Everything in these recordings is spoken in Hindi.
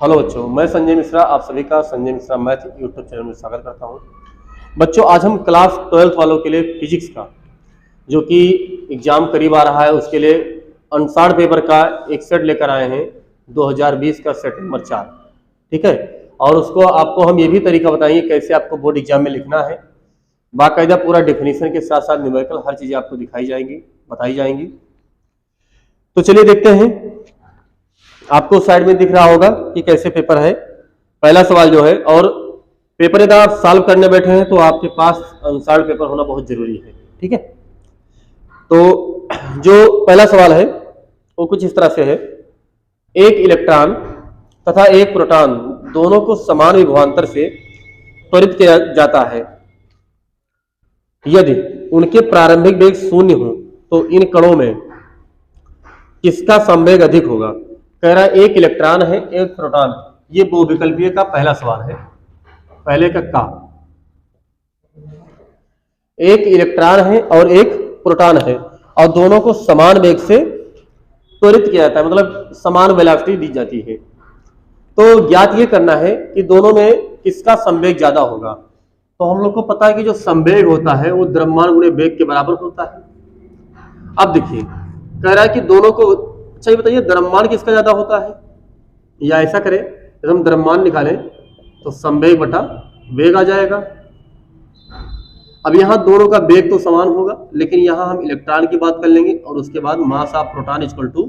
हेलो बच्चों, मैं संजय मिश्रा आप सभी का Sanjay Mishra math YouTube channel में स्वागत करता हूं। बच्चों, आज हम क्लास 12th वालों के लिए फिजिक्स का जो कि एग्जाम करीब आ रहा है उसके लिए अनसार्ड पेपर का एक सेट लेकर आए हैं 2020 का सेट नंबर 4। ठीक है, और उसको आपको हम ये भी तरीका बताएंगे कैसे आपको बोर्ड एग्जाम में लिखना है। बाकायदा पूरा डेफिनेशन के साथ साथ न्यूमेरिकल हर चीज़ें आपको दिखाई जाएंगी, बताई जाएंगी। तो चलिए देखते हैं। आपको साइड में दिख रहा होगा कि कैसे पेपर है। पहला सवाल जो है, और पेपर यदि आप सॉल्व करने बैठे हैं तो आपके पास अनसार्ड पेपर होना बहुत जरूरी है। ठीक है, तो जो पहला सवाल है वो कुछ इस तरह से है। एक इलेक्ट्रॉन तथा एक प्रोटॉन दोनों को समान विभवांतर से त्वरित किया जाता है। यदि उनके प्रारंभिक वेग शून्य हो तो इन कणों में किसका संवेग अधिक होगा। कह रहा है एक इलेक्ट्रॉन है, एक प्रोटॉन है। ये बहुविकल्पीय का पहला सवाल है। पहले का एक इलेक्ट्रॉन है और एक प्रोटॉन है और दोनों को समान वेग से त्वरित किया जाता है, मतलब समान वेलोसिटी दी जाती है। तो ज्ञात ये करना है कि दोनों में किसका संवेग ज्यादा होगा। तो हम लोग को पता है कि जो संवेग होता है वो द्रव्यमान गुणे वेग के बराबर होता है। अब देखिए, कह रहा है कि दोनों को, अच्छा ये बताइए द्रव्यमान किसका ज्यादा होता है, या ऐसा करें जब हम द्रव्यमान निकालें तो संवेग बटा वेग आ जाएगा। अब यहां दोनों का वेग तो समान होगा, लेकिन यहां हम इलेक्ट्रॉन की बात कर लेंगे और उसके बाद mass of proton equal to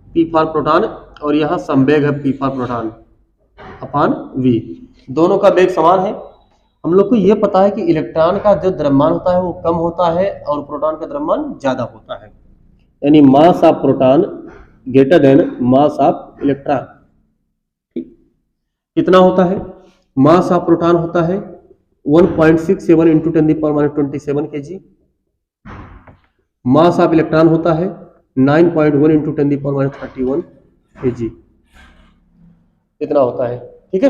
P for proton, और यहां संवेग है P for proton upon V. दोनों का वेग समान है। हम लोग को यह पता है कि इलेक्ट्रॉन का जो द्रव्यमान होता है वो कम होता है और प्रोटॉन का द्रव्यमान ज्यादा होता है, यानी मास of proton greater then mass of electron. कितना होता है? मास ऑफ प्रोटॉन होता है 1.67 into 10⁻27 kg। Mass of electron होता है 9.1 इंटू 10⁻31 kg। इतना होता है। ठीक है,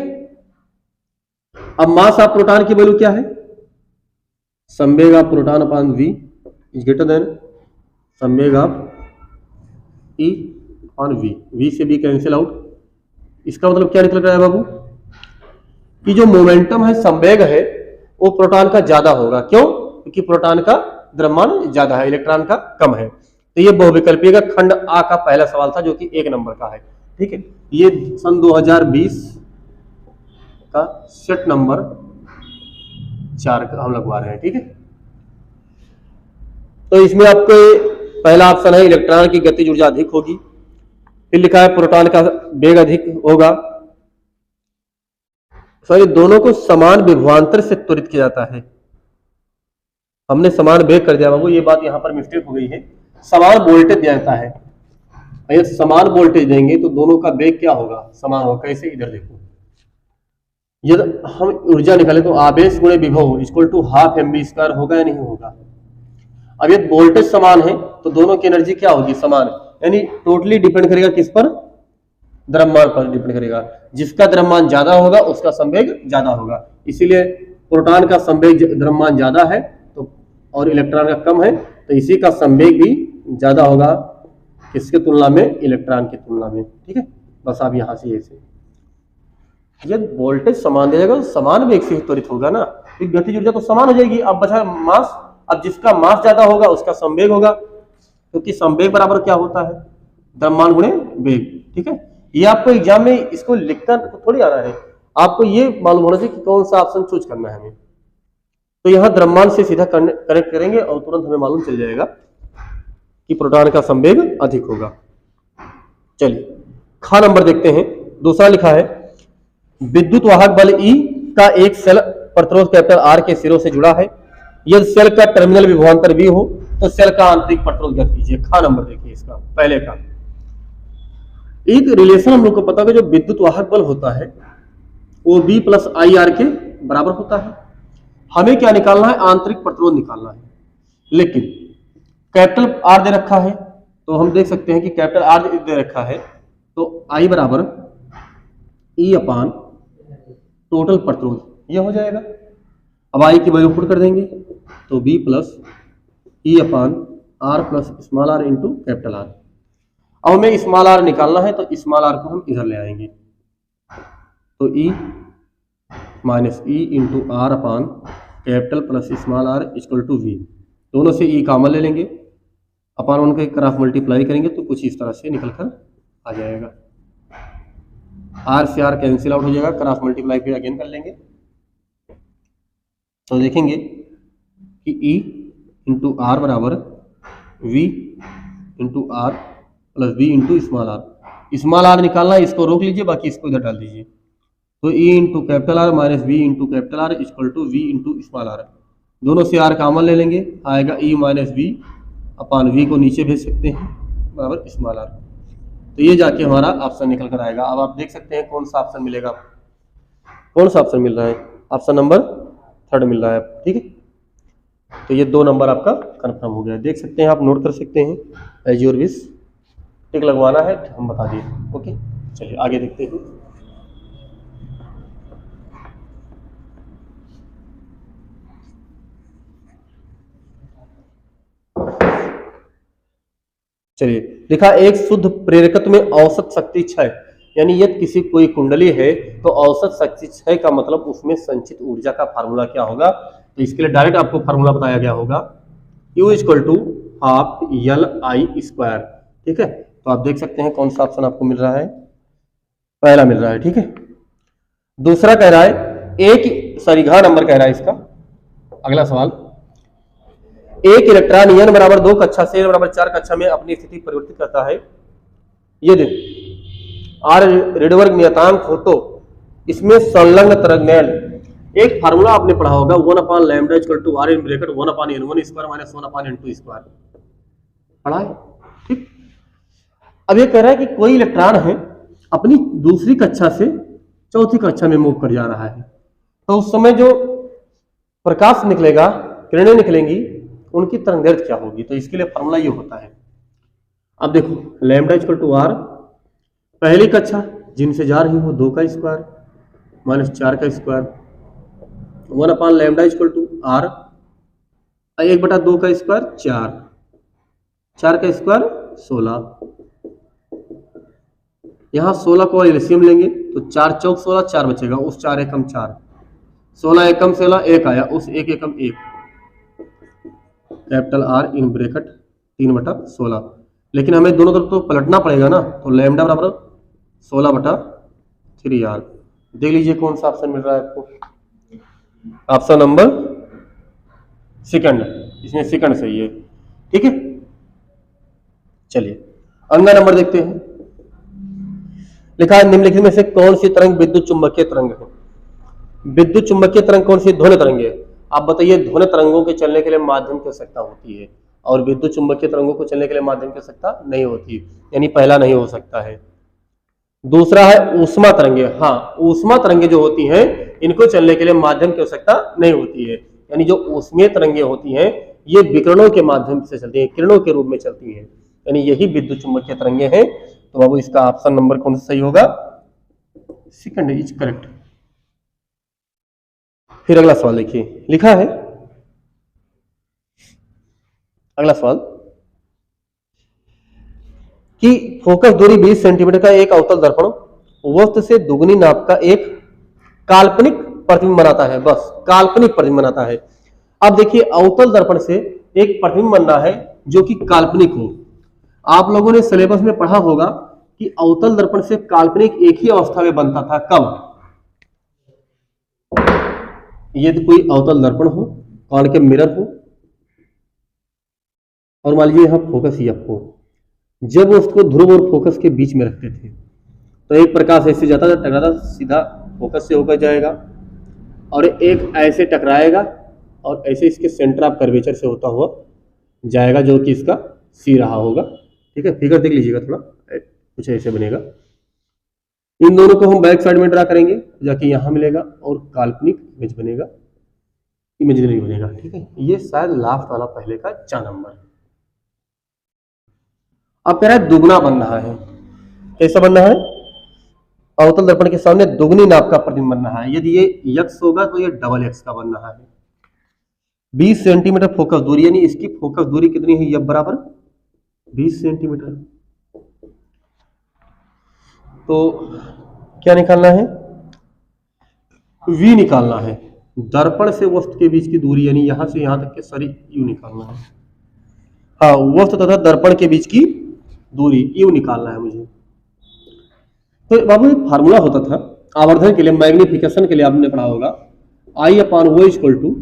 अब मास ऑफ प्रोटॉन की वैल्यू क्या है? संवेग of proton upon V is greater than संवेग of E on V. V से बी कैंसिल आउट। इसका मतलब क्या निकल रहा है बाबू कि जो मोमेंटम है, संवेग है, वो प्रोटॉन का ज्यादा होगा। क्यों? क्योंकि प्रोटॉन का द्रव्यमान ज्यादा है, इलेक्ट्रॉन का कम है। तो ये बहुविकल्पीय का खंड आ का पहला सवाल था जो कि 1 नंबर का है। ठीक है, ये सन 2020 का सेट नंबर 4 का हम लगवा रहे हैं। ठीक है, तो इसमें आपको पहला ऑप्शन है इलेक्ट्रॉन की गतिज ऊर्जा अधिक होगी। फिर लिखा है प्रोटॉन का वेग अधिक होगा। सॉरी, दोनों को समान विभवांतर से त्वरित किया जाता है। हमने समान वेग कर दिया बाबू, ये बात यहां पर मिस्टेक हो गई है। समान वोल्टेज दिया जाता है। अगर समान वोल्टेज देंगे तो दोनों का वेग क्या होगा? समान होगा। कैसे? इधर देखो, यदि हम ऊर्जा निकाले तो आवेश गुणे विभव इक्वल टू हाफ mv² होगा या नहीं होगा? अब यदि वोल्टेज समान है तो दोनों की एनर्जी क्या होगी? समान। यानी टोटली डिपेंड करेगा किस पर? द्रव्यमान पर डिपेंड करेगा। जिसका द्रव्यमान ज्यादा होगा उसका संवेग ज्यादा होगा। इसीलिए प्रोटॉन का संवेग द्रव्यमान ज्यादा है तो, और इलेक्ट्रॉन का कम है, तो इसी का संवेग भी ज्यादा होगा किसके तुलना में? इलेक्ट्रॉन की तुलना में। ठीक है, बस आप यहां से ऐसे जब वोल्टेज समान दिया जाएगा तो समान वेग से त्वरित होगा ना, तो गतिज ऊर्जा तो समान हो जाएगी। अब बचा मास। अब जिसका मास ज्यादा होगा उसका संवेग होगा, क्योंकि संवेग बराबर क्या होता है? द्रव्यमान गुणे वेग। ठीक है, ये आपको एग्जाम में इसको लिखकर तो थोड़ी आना है, आपको ये मालूम होना चाहिए कि कौन सा ऑप्शन चूज करना है हमें। तो यहां द्रव्यमान से सीधा कनेक्ट करेंगे और तुरंत हमें मालूम चल जाएगा कि प्रोटॉन का संवेग अधिक होगा। चलिए खा नंबर देखते हैं। दूसरा लिखा है विद्युत वाहक बल E का एक सेल प्रतिरोध कैपिटल R के सिरों से जुड़ा है। यदि सेल का टर्मिनल विभवांतर V हो तो सेल का आंतरिक प्रतिरोध ज्ञात कीजिए। खा नंबर देखिए इसका पहले का। एक रिलेशन हम लोग को पता है, जो विद्युत वाहक बल होता है वो V प्लस IR के बराबर होता है। हमें क्या निकालना है? आंतरिक प्रतिरोध निकालना है। लेकिन कैपिटल R दे रखा है तो हम देख सकते हैं कि कैपिटल R दे रखा है तो I बराबर E अपान टोटल प्रतिरोध, यह हो जाएगा। अब I की वैल्यू पुट कर देंगे तो V प्लस E अपान R plus small r into capital R। अब हमें स्मॉल आर निकालना है, तो स्मॉल आर को हम इधर ले आएंगे, तो E minus E into R upon capital plus small R equal to V. दोनों से ई कॉमन ले लेंगे, अपान उनके क्रॉस मल्टीप्लाई करेंगे तो कुछ इस तरह से निकल कर आ जाएगा। आर से आर कैंसिल आउट हो जाएगा, क्रॉस मल्टीप्लाई फिर अगेन कर लेंगे, तो देखेंगे कि ई इंटू आर बराबर V into R plus V into small R. Small R निकालना है, इसको रोक लीजिए, बाकी इसको इधर डाल दीजिए, तो E into capital R minus V into capital R equal to V into small R. दोनों से आर कॉमन ले लेंगे, आएगा E minus V upon V को नीचे भेज सकते हैं बराबर स्मॉल आर। तो ये जाके हमारा ऑप्शन निकल कर आएगा। अब आप देख सकते हैं कौन सा ऑप्शन मिलेगा, कौन सा ऑप्शन मिल रहा है, ऑप्शन नंबर 3 मिल रहा है, ठीक है। तो ये 2 नंबर आपका कंफर्म हो गया, देख सकते हैं, आप नोट कर सकते हैं, एज योर विश। टिक लगवाना है हम बता दिए, ओके। चलिए आगे देखते हैं। चलिए लिखा, एक शुद्ध प्रेरकत्व में औसत शक्ति 6, यानी यदि किसी कोई कुंडली है तो औसत शक्ति 6 का मतलब उसमें संचित ऊर्जा का फार्मूला क्या होगा। तो इसके लिए डायरेक्ट आपको फार्मूला बताया गया होगा, U equal to half LI², ठीक है। तो आप देख सकते हैं कौन सा ऑप्शन आपको मिल रहा है, पहला मिल रहा है, ठीक है। दूसरा कह रहा है घ नंबर कह रहा है इसका अगला सवाल, एक इलेक्ट्रॉन n बराबर 2 कक्षा से n बराबर 4 कक्षा में अपनी स्थिति परिवर्तित करता है यदि आर रेडवर्ग नियतांक हो तो इसमें संलग्न तरंगैल, एक फार्मूला आपने पढ़ा होगा 1/λ equal to r in bracket 1/n1 square minus 1/n2 square, पढ़ा है, ठीक। अब ये कह रहा है कि कोई इलेक्ट्रॉन है अपनी दूसरी कक्षा से चौथी कक्षा में मूव कर जा रहा है, तो उस समय जो प्रकाश निकलेगा, किरणें निकलेंगी, उनकी तरंगदैर्घ्य क्या होगी। तो इसके लिए फार्मूला ये होता है, अब देखो लैम्डा इक्वल टू आर, पहली कक्षा जिनसे जा रही हो 2 का स्क्वायर माइनस 4 का स्क्वायर 1/λ इक्वल टू आर 1/2 का स्क्वायर 4 का स्क्वायर 16, यहाँ 16 को एलसीएम लेंगे तो 4 चौक 16, 4 बचेगा, उस 4 एकम 4, 16 एकम 16 1 आया, उस 1 एकम 1, कैपिटल आर इन ब्रैकेट 3/16। लेकिन हमें दोनों तरफ तो पलटना पड़ेगा ना, तो लैम्डा बराबर 16/3r। देख लीजिए कौन सा ऑप्शन मिल रहा है आपको, ऑप्शन नंबर सेकंड, इसमें सेकंड सही है, ठीक है। चलिए अगला नंबर देखते हैं, लिखा है निम्नलिखित में से कौन सी तरंग विद्युत चुंबकीय तरंग है। विद्युत चुंबकीय तरंग कौन सी, ध्वनि तरंग है। आप बताइए ध्वनि तरंगों के चलने के लिए माध्यम की आवश्यकता होती है और विद्युत चुंबकीय तरंगों को चलने के लिए माध्यम की आवश्यकता नहीं होती, यानी पहला नहीं हो सकता है। दूसरा है ऊष्मा तरंगे, हाँ ऊष्मा तरंगे जो होती हैं इनको चलने के लिए माध्यम की आवश्यकता नहीं होती है, यानी जो ऊष्मीय तरंगे होती हैं ये विकिरणों के माध्यम से चलती हैं, किरणों के रूप में चलती हैं, यानी यही विद्युत चुंबकीय तरंगे हैं। तो बाबू इसका ऑप्शन नंबर कौन सा सही होगा, सेकंड इज करेक्ट। फिर अगला सवाल देखिए, लिखा है अगला सवाल कि फोकस दूरी 20 सेंटीमीटर का एक अवतल दर्पण वस्तु से दुगनी नाप का एक काल्पनिक प्रतिबिंब बनाता है, बस काल्पनिक प्रतिबिंब बनाता है। अब देखिए अवतल दर्पण से एक प्रतिबिंब बनना है जो कि काल्पनिक हो। आप लोगों ने सिलेबस में पढ़ा होगा कि अवतल दर्पण से काल्पनिक एक ही अवस्था में बनता था, कब, यदि कोई अवतल दर्पण हो, कॉनकेव मिरर हो और मान लीजिए यहां फोकस एफ हो, जब उसको ध्रुव और फोकस के बीच में रखते थे तो एक प्रकाश ऐसे जाता था, टकराता सीधा फोकस से होकर जाएगा और एक ऐसे टकराएगा और ऐसे इसके सेंटर ऑफ कर्वेचर से होता हुआ जाएगा जो कि इसका सी रहा होगा, ठीक है। फिगर देख लीजिएगा, थोड़ा कुछ ऐसे बनेगा। इन दोनों को हम बैक साइड में ड्रा करेंगे, जाके यहां मिलेगा और काल्पनिक इमेज बनेगा, इमेजिनरी बनेगा, ठीक है। ये शायद लास्ट वाला पहले का 4 नंबर। अब कह रहा है दुगना बन रहा है, कैसा बनना है, अवतल दर्पण के सामने दुगनी नाप का प्रतिबिंब बन रहा है। यदि ये x होगा तो ये डबल x का बन रहा है। 20 सेंटीमीटर फोकस दूरी, यानी इसकी फोकस दूरी कितनी है, f बराबर 20 सेंटीमीटर। तो क्या निकालना है, v निकालना है। दर्पण से वस्तु के बीच की दूरी यानी यहां से यहां तक के सॉरी u निकालना है। हाँ, वस्तु तथा दर्पण के बीच की दूरी u निकालना है मुझे। तो बाबू एक फार्मूला होता था आवर्धन के लिए, मैग्निफिकेशन के लिए आपने पढ़ा होगा, I/O equal to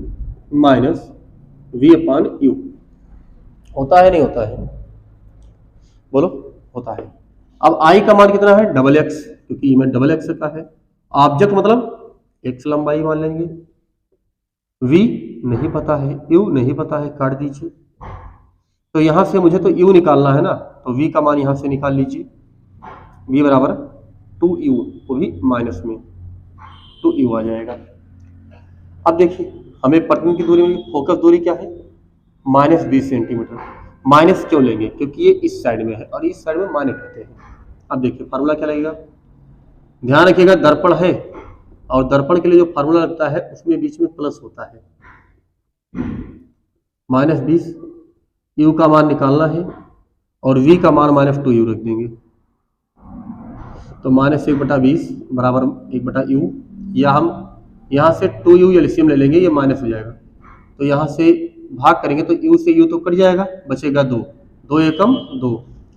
minus V/U। होता है नहीं होता है, बोलो होता है। अब I का मान कितना है, डबल एक्स, क्योंकि ये में डबल एक्स का है। ऑब्जेक्ट मतलब x लंबाई मान लेंगे, v नहीं पता है, u नहीं पता है, काट दीजिए। तो यहां से मुझे तो u निकालना है ना, तो v का मान यहां से निकाल लीजिए, v बराबर 2u, वो भी माइनस में 2u आ जाएगा। अब देखिए हमें पटन की दूरी मिली, फोकस दूरी क्या है, -20 सेंटीमीटर। माइनस क्यों लेंगे, क्योंकि ये इस साइड में है और इस साइड में माइनस रहते हैं। अब देखिए फार्मूला क्या लगेगा, ध्यान रखिएगा दर्पण है और दर्पण के लिए जो फार्मूला लगता है उसमें बीच में प्लस होता है। -20, u का मान निकालना है और v का मान -2u रख देंगे, तो -1/20 बराबर 1/u, या हम यहाँ से 2u एलसीएम ले लेंगे, ये माइनस हो जाएगा, तो यहाँ से भाग करेंगे तो u से u तो कट जाएगा, बचेगा 2, 2 एकम 2,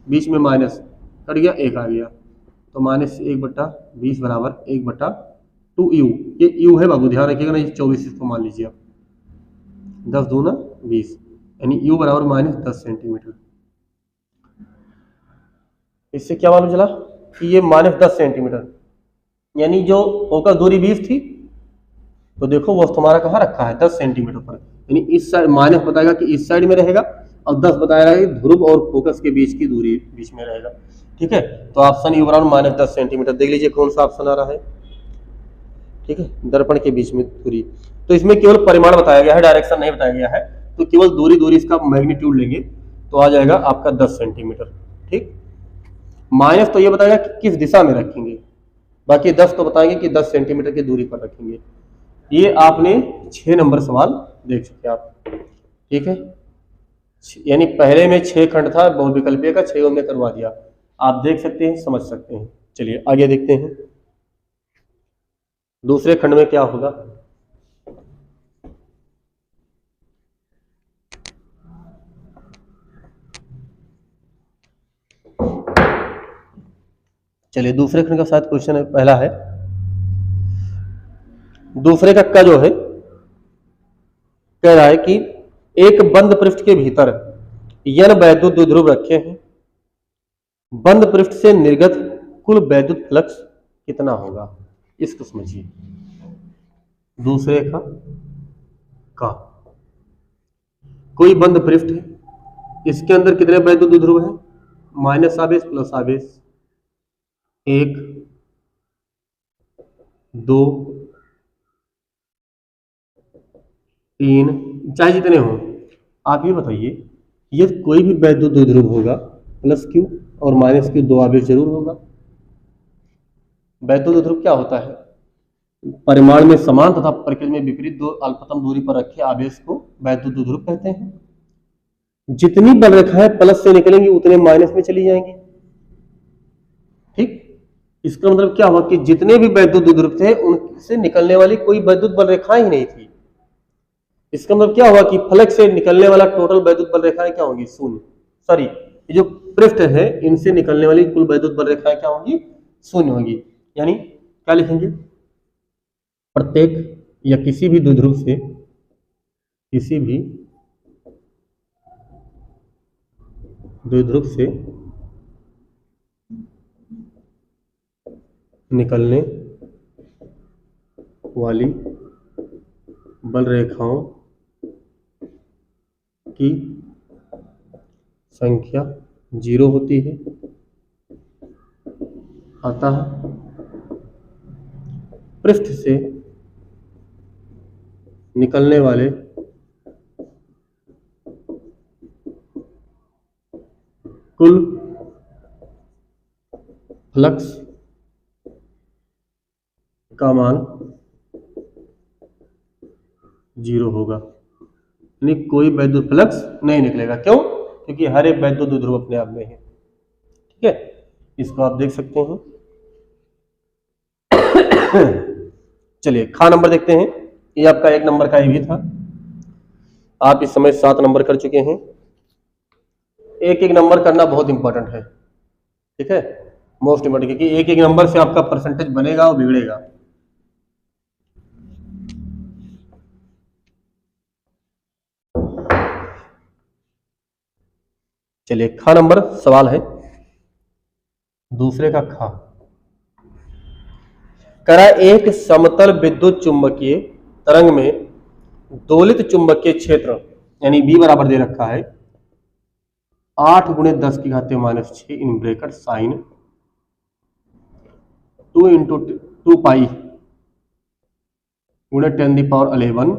बीच में माइनस कट गया, 1 आ गया, तो -1/20 बराबर 1/2u। ये u है बाबू, ध्यान रखिएगा ना, ये 24 इसको मान लीजिए आप, 10 दूना 20, यानी u बराबर -10 सेंटीमीटर। इससे क्या मालूम चला कि ये -10 सेंटीमीटर, यानी जो फोकस दूरी 20 थी, तो देखो वो तुम्हारा कहाँ रखा है, 10 सेंटीमीटर पर, यानी इस साइड माइनस बताएगा कि इस साइड में रहेगा और 10 बताएगा कि ध्रुव और फोकस के बीच की दूरी बीच में रहेगा। ठीक है, तो ऑप्शन यू बराबर -10 सेंटीमीटर। देख लीजिए कौन सा ऑप्शन आ रहा है। ठीक है, दर्पण के बीच में दूरी, तो इसमें केवल परिमाण बताया गया है, डायरेक्शन नहीं बताया गया है, तो केवल दूरी इसका मैग्नीट्यूड लेंगे तो आ जाएगा आपका 10 सेंटीमीटर। ठीक, माइनस तो ये बताएगा कि किस दिशा में रखेंगे, बाकी 10 तो बताएंगे कि 10 सेंटीमीटर की दूरी पर रखेंगे। ये आपने 6 नंबर सवाल देख चुके आप। ठीक है, यानी पहले में 6 खंड था बहुविकल्पीय का, 6 में करवा दिया, आप देख सकते हैं, समझ सकते हैं। चलिए आगे देखते हैं दूसरे खंड में क्या होगा। चलिए दूसरे खंड का शायद क्वेश्चन पहला है, दूसरे का क जो है कह रहा है कि एक बंद पृष्ठ के भीतर n वैद्युत द्विध्रुव रखे हैं, बंद पृष्ठ से निर्गत कुल वैद्युत फ्लक्स कितना होगा, इसको समझिए। दूसरे का कोई बंद पृष्ठ है, इसके अंदर कितने वैद्युत द्विध्रुव हैं, माइनस आवेश प्लस आवेश, 1 2 3, चाहे जितने हो। आप ये बताइए, ये कोई भी वैद्युत द्विध्रुव होगा प्लस क्यू और माइनस क्यू, 2 आवेश जरूर होगा। वैद्युत द्विध्रुव क्या होता है, परिमाण में समान तथा प्रकृति में विपरीत 2 अल्पतम दूरी पर रखे आवेश को वैद्युत द्विध्रुव कहते हैं। जितनी बल रेखाएं प्लस से निकलेंगी उतने माइनस में चली जाएंगी। ठीक, इसका मतलब क्या हुआ कि जितने भी वैद्युत द्विध्रुव थे उनसे निकलने वाली कोई वैद्युत बल रेखाएं ही नहीं थी। इसका मतलब क्या हुआ कि फलक से निकलने वाला टोटल वैद्युत बल रेखाएं क्या होंगी, 0। सॉरी, ये जो पृष्ठ है इनसे निकलने वाली कुल वैद्युत बल रेखाएं क्या होंगी, 0 होंगी। यानी क्या लिखेंगे, प्रत्येक या किसी भी द्विध्रुव से निकलने वाली बल रेखाओं की संख्या 0 होती है, अतः पृष्ठ से निकलने वाले कुल फ्लक्स का मान 0 होगा, यानी कोई वैद्युत फ्लक्स नहीं निकलेगा। क्यों, क्योंकि हर एक वैद्युत द्विध्रुव अपने आप में है। ठीक है, इसको आप देख सकते हैं। चलिए खा नंबर देखते हैं। ये आपका 1 नंबर का ये भी था, आप इस समय 7 नंबर कर चुके हैं। एक एक नंबर करना बहुत इंपॉर्टेंट है, ठीक है, मोस्ट इंपॉर्टेंट, क्योंकि एक एक नंबर से आपका परसेंटेज बनेगा और बिगड़ेगा। चलिए खा नंबर सवाल है दूसरे का खा। करा एक समतल विद्युत चुंबकीय तरंग में दोलित चुंबकीय क्षेत्र यानी बी बराबर दे रखा है 8 गुणे 10 की घात -6 इन ब्रैकेट साइन 2 इंटू 2 पाई गुणे 10⁻11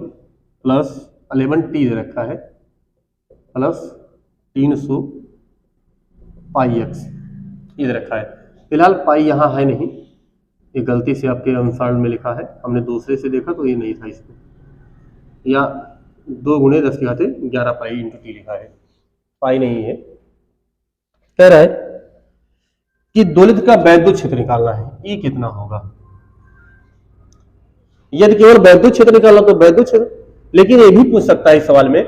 प्लस 11 टी दे रखा है प्लस 300 पाई एक्स ये दे रखा है। फिलहाल पाई यहाँ है नहीं, ये गलती से आपके अनुसार में लिखा है, हमने दूसरे से देखा तो ये नहीं था इसमें, या 2 गुणे 10 की घात 11 पाई इंटू टी लिखा है, पाई नहीं है। कह रहा है कि दोलित का वैद्युत क्षेत्र निकालना है, ई कितना होगा। यदि केवल वैद्युत क्षेत्र निकालना तो वैद्युत क्षेत्र, लेकिन ये भी पूछ सकता है इस सवाल में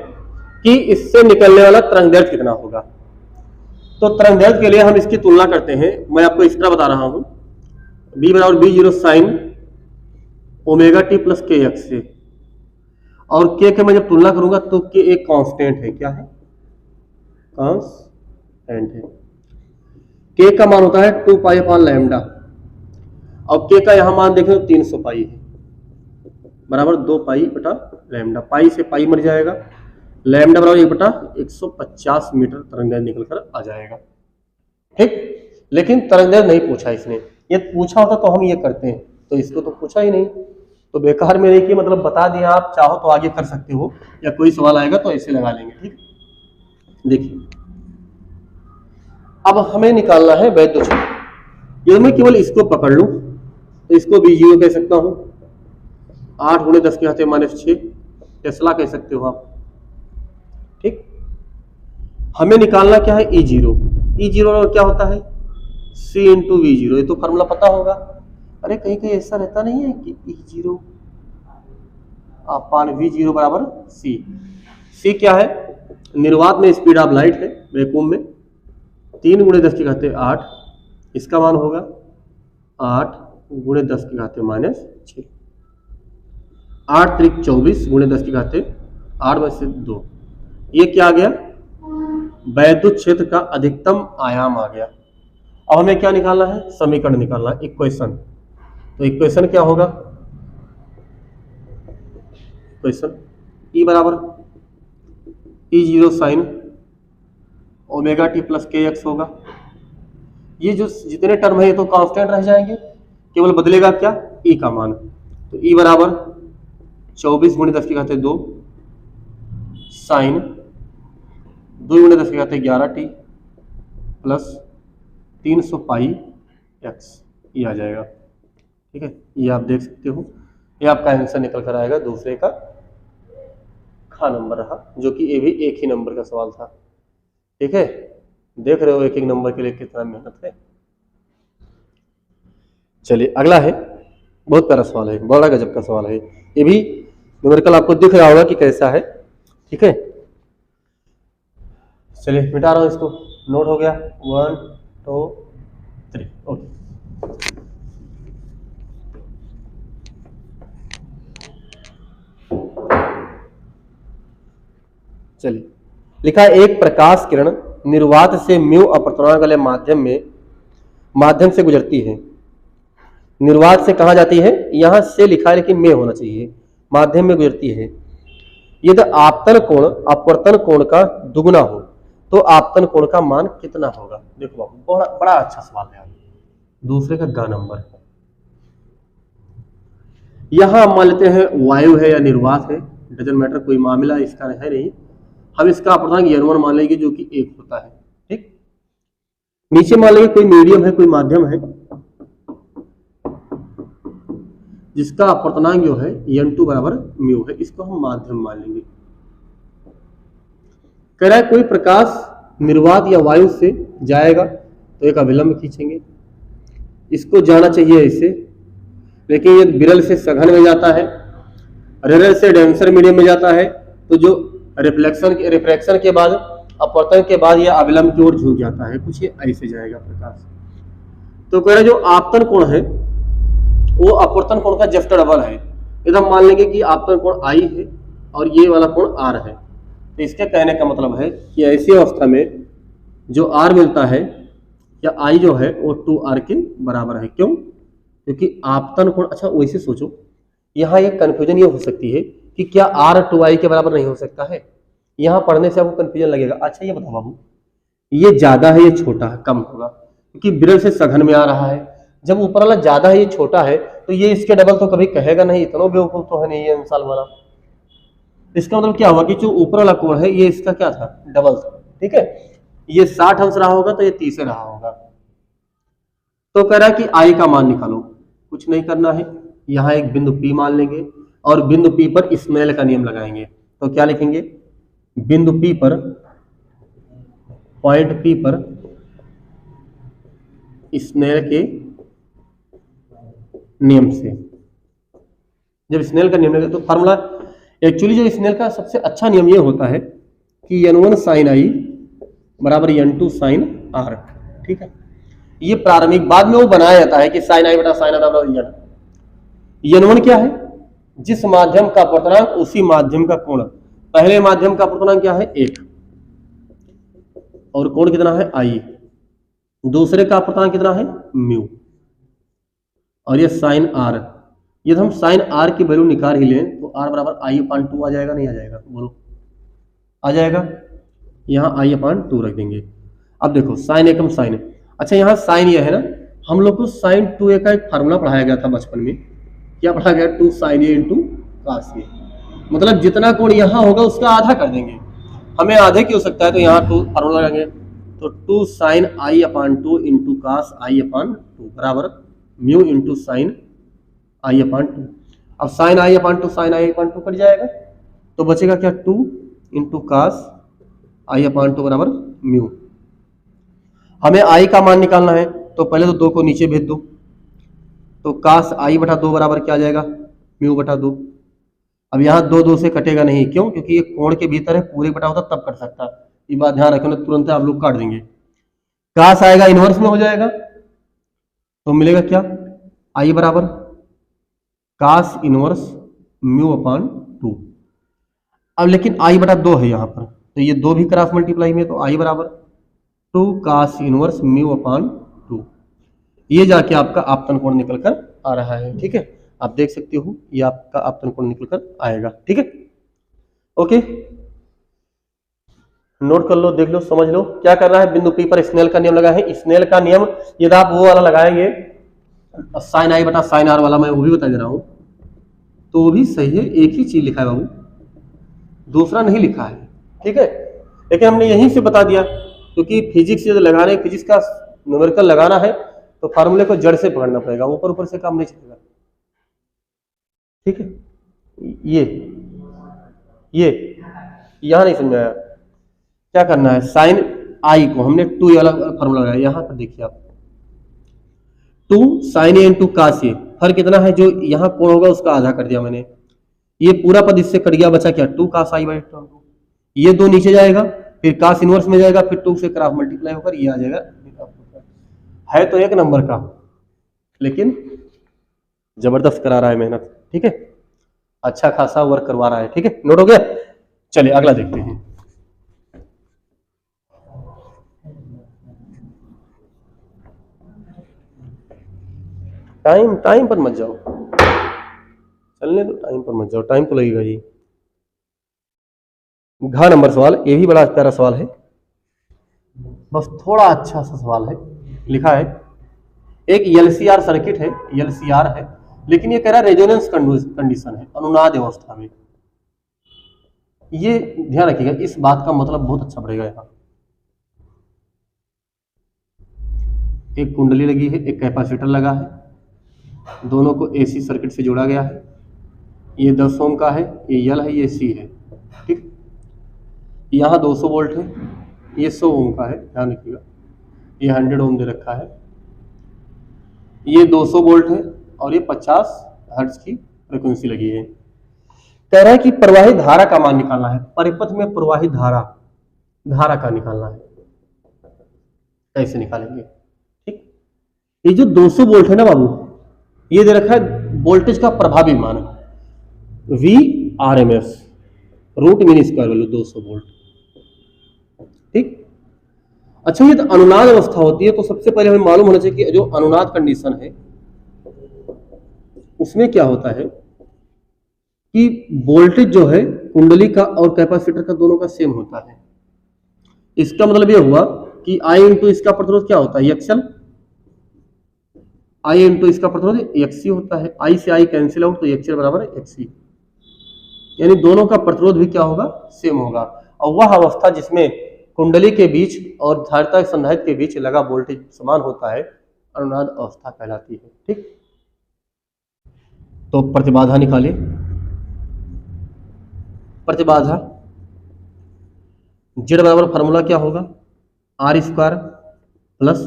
कि इससे निकलने वाला तरंगदैर्घ्य कितना होगा। तो तरंगदैर्घ्य के लिए हम इसकी तुलना करते हैं। मैं आपको इस तरह बता रहा हूं, b बराबर b0 sine omega T plus के एक्स से, और के मैं जब तुलना करूंगा तो के एक कांस्टेंट है। क्या है? कांस्टेंट है। के का मान होता है 2 पाई अपॉन लैम्डा, और के का यहां मान देखें तो 300 पाई है, बराबर 2 पाई बटा लैम्डा। पाई से पाई मर जाएगा, लैम्डा बराबर 1/150 मीटर तरंगदैर्घ्य निकल कर आ जाएगा। ठीक, लेकिन तरंगदैर्घ्य नहीं पूछा इसने। ये पूछा होता तो हम ये करते हैं, तो इसको तो पूछा ही नहीं, तो बेकार में नहीं कि मतलब बता दिया। आप चाहो तो आगे कर सकते हो, या कोई सवाल आएगा तो ऐसे लगा लेंगे। ठीक, देखिए अब हमें निकालना है वैद्युत क्षेत्र। यदि मैं केवल इसको पकड़ लूं तो इसको B0 कह सकता हूं, 8 गुणे 10 की घात -6 टेस्ला कह सकते हो आप। ठीक, हमें निकालना क्या है? E0। E0 क्या होता है? C into V0। ये तो फॉर्मूला पता होगा। अरे कहीं कहीं ऐसा रहता नहीं है कि E0 अपान V0 बराबर C। C क्या है? निर्वात में स्पीड ऑफ लाइट है, वैक्यूम में 3 गुणे 10 की घात 8, इसका मान होगा 8 गुणे 10 की घात -6, 8 त्रिक 24 गुणे 10 की घात 8 में से 2। ये क्या आ गया? वैद्युत क्षेत्र का अधिकतम आयाम आ गया। अब हमें क्या निकालना है? समीकरण निकालना है, इक्वेशन। तो इक्वेशन क्या होगा? इक्वेशन E बराबर E0 sine omega T plus के एक्स होगा। ये जो जितने टर्म है ये तो कांस्टेंट रह जाएंगे, केवल बदलेगा क्या? E का मान। तो E बराबर 24 गुणे 10 की घात 2 साइन 2 गुणे 10 की घात 11 टी प्लस 300 पाई एक्स, ये आ जाएगा। ठीक है, ये आप देख सकते हो, ये आपका आंसर निकल कर आएगा। दूसरे का खा नंबर रहा, जो कि ये भी एक ही नंबर का सवाल था। ठीक है, देख रहे हो एक एक नंबर के लिए कितना मेहनत है। चलिए अगला है, बहुत प्यारा सवाल है, बड़ा गजब का सवाल है। ये भी न्यूमेरिकल आपको दिख रहा होगा कि कैसा है। ठीक है, चलिए मिटा रहा हूं इसको, नोट हो गया। 1 2 3 ओके। चलिए लिखा है एक प्रकाश किरण निर्वात से म्यू अपवर्तनांक वाले माध्यम से गुजरती है। निर्वात से कहा जाती है? यहां से लिखा है लेकिन में होना चाहिए, माध्यम में गुजरती है। यदि आपतन कोण अपवर्तन कोण का दुगुना हो तो आपतन कोण का मान कितना होगा? देखो बाबू, बड़ा अच्छा सवाल है। दूसरे का ग नंबर, यहां मान लेते हैं वायु है या निर्वात है, डजंट मैटर, कोई मामला इसका है नहीं। हम इसका अपवर्तनांक N1 मान लेंगे जो कि 1 होता है। ठीक, नीचे मान लेंगे कोई मीडियम है, कोई माध्यम है, जिसका अपवर्तनांक जो है N2 बराबर म्यू है, इसको हम माध्यम मान लेंगे। कह रहा है कोई प्रकाश निर्वात या वायु से जाएगा तो एक अभिलंब खींचेंगे, इसको जाना चाहिए ऐसे, लेकिन ये विरल से सघन में जाता है, रेरर से डेंसर मीडियम में जाता है। तो जो रिफ्रैक्शन के बाद, अपवर्तन के बाद यह अविलंब की ओर झुक जाता है, कुछ ये ऐसे जाएगा प्रकाश। तो कह रहे जो आपतन कोण है वो अपवर्तन कोण का जस्ट डबल है। यदि हम मान लेंगे कि आपतन कोण I है और ये वाला कोण R है, तो इसके कहने का मतलब है कि ऐसी अवस्था में जो R मिलता है या I जो है वो 2R के बराबर है। क्यों? क्योंकि आपतन कोण, अच्छा वैसे सोचो, यहाँ ये कंफ्यूजन ये हो सकती है कि क्या R 2I के बराबर नहीं हो सकता है। यहाँ पढ़ने से आपको कंफ्यूजन लगेगा। अच्छा ये बताओ बाबू, ये ज्यादा है ये छोटा है, कम होगा, क्योंकि विरल से सघन में आ रहा है। जब ऊपर वाला ज्यादा है ये छोटा है, तो ये इसके डबल तो कभी कहेगा नहीं, इतना बेवकूफ तो है नहीं ये इंसान वाला। इसका मतलब क्या हुआ कि जो ऊपर वाला कोण है ये इसका क्या था, डबल था। ठीक है, ये 60 अंश रहा होगा तो ये 30 रहा होगा। तो कह रहा है कि I का मान निकालो। कुछ नहीं करना है, यहाँ एक बिंदु P मान लेंगे और बिंदु P पर स्नेल का नियम लगाएंगे। तो क्या लिखेंगे, बिंदु P पर, पॉइंट P पर स्नेल के नियम से। जब स्नेल का नियम लगे तो फार्मूला, एक्चुअली जो स्नेल का सबसे अच्छा नियम ये होता है कि n1 sin I बराबर n2 sin R। ठीक है, ये प्रारंभिक, बाद में वो बनाया जाता है कि sin I बटा sin R बराबर n। n1 क्या है, जिस माध्यम का अपवर्तनांक उसी माध्यम का कोण। पहले माध्यम का अपवर्तनांक क्या है 1 और कोण कितना है I। दूसरे का अपवर्तनांक कितना है म्यू, और ये sin R। यदि हम sin R की वैल्यू निकाल ही लें तो R बराबर I/2 आ जाएगा, नहीं आ जाएगा, बोलो आ जाएगा। यहाँ I/2 रख देंगे। अब देखो sin एकम sin, अच्छा यहाँ sin ये है ना, हम लोग को sin 2a का एक फार्मूला पढ़ाया गया था बचपन में। क्या पढ़ा गया, 2 sin A into cos A। मतलब जितना कोण यहाँ होगा उसका आधा कर देंगे, हमें आधे की हो सकता है तो यहाँ 2 फार्मूला लगाएंगे। तो 2 sin I/2 into cos I/2 बराबर म्यू इंटू साइन I/2। अब sign I/2 sign I/2 cut जाएगा तो बचेगा क्या, 2 इंटू कास I/2 बराबर म्यू। हमें I का मान निकालना है तो पहले तो 2 को नीचे भेज दो, तो कास I/2 बराबर क्या आ जाएगा, म्यू/2। अब यहाँ 2 से कटेगा नहीं, क्यों, क्योंकि ये कोण के भीतर है, पूरे बटा होता तब कट सकता। ये बात ध्यान रखना, तुरंत आप लोग काट देंगे। कास आएगा इनवर्स में हो जाएगा तो मिलेगा क्या, I बराबर कास इनवर्स म्यू/2। अब लेकिन I/2 है यहाँ पर, तो ये 2 भी क्रॉस मल्टीप्लाई में, तो I बराबर 2 कास इनवर्स म्यू/2। ये जाके आपका आपतन कोण निकल कर आ रहा है। ठीक है, आप देख सकते हो ये आपका आपतन कोण निकल कर आएगा। ठीक है, ओके, नोट कर लो, देख लो, समझ लो क्या कर रहा है। बिंदु P पर स्नेल का नियम लगा है। स्नेल का नियम यदि आप वो वाला लगाएंगे साइन I बटा साइन R वाला, मैं वो भी बता दे रहा हूं, तो वो भी सही है, एक ही चीज लिखा है बाबू, दूसरा नहीं लिखा है। ठीक है, लेकिन हमने यहीं से बता दिया, क्योंकि फिजिक्स यदि लगाने, फिजिक्स का न्यूमेरिकल लगाना है तो फार्मूले को जड़ से पकड़ना पड़ेगा, ऊपर ऊपर से काम नहीं चलेगा। ठीक है, ये यहां नहीं समझ आया, क्या करना है, साइन I को हमने 2 वाला फार्मूला लगाया, यहां पर देखिए आप 2 sin A into cos A, फर्क कितना है, जो यहाँ कोण होगा उसका आधा कर दिया मैंने, ये पूरा पद इससे कट गया, बचा क्या 2 कास I/2। ये 2 नीचे जाएगा, फिर कास इनवर्स में जाएगा, फिर 2 से क्रॉस मल्टीप्लाई होकर ये आ जाएगा। है तो एक नंबर का, लेकिन जबरदस्त करा रहा है मेहनत। ठीक है, अच्छा खासा वर्क करवा रहा है। ठीक है, नोट हो गया, चलिए अगला देखते हैं। टाइम पर मत जाओ, चलने दो, टाइम पर मत जाओ, टाइम तो लगेगा ही। घ नंबर सवाल, ये भी बड़ा प्यारा सवाल है, बस थोड़ा अच्छा सा सवाल है। लिखा है एक LCR सर्किट है, LCR है, लेकिन ये कह रहा है रेजोनेंस कंडीशन है, अनुनाद अवस्था में। ये ध्यान रखिएगा, इस बात का मतलब बहुत अच्छा पड़ेगा। यहाँ एक कुंडली लगी है, एक कैपेसिटर लगा है, दोनों को AC सर्किट से जोड़ा गया है। ये 10 ओम का है, ये L है, ये C है। ठीक, यहाँ 200 वोल्ट है, ये 100 ओम का है, ध्यान रखिएगा, ये 100 ओम दे रखा है। ये 200 वोल्ट है और ये 50 हर्ट्ज की फ्रीक्वेंसी लगी है। कह रहा है कि प्रवाही धारा का मान निकालना है, परिपथ में प्रवाही धारा का निकालना है। कैसे निकालेंगे? ठीक, ये जो 200 वोल्ट है ना बाबू, ये दे रखा है वोल्टेज का प्रभावी मान VRMS root mean square value 200 volt. ठीक, अच्छा ये तो अनुनाद अवस्था होती है, तो सबसे पहले हमें मालूम होना चाहिए कि जो अनुनाद कंडीशन है उसमें क्या होता है कि वोल्टेज जो है कुंडली का और कैपेसिटर का दोनों का सेम होता है। इसका मतलब ये हुआ कि I इंटू इसका प्रतिरोध क्या होता है, XL, I इंटू इसका प्रतिरोध XC होता है। I से I कैंसिल आउट तो XL बराबर XC, यानी दोनों का प्रतिरोध भी क्या होगा, सेम होगा। और वह अवस्था जिसमें कुंडली के बीच और धारिता संधारित्र के बीच लगा वोल्टेज समान होता है अनुनाद अवस्था कहलाती है। ठीक, तो प्रतिबाधा निकालिए। प्रतिबाधा Z बराबर फार्मूला क्या होगा, R square plus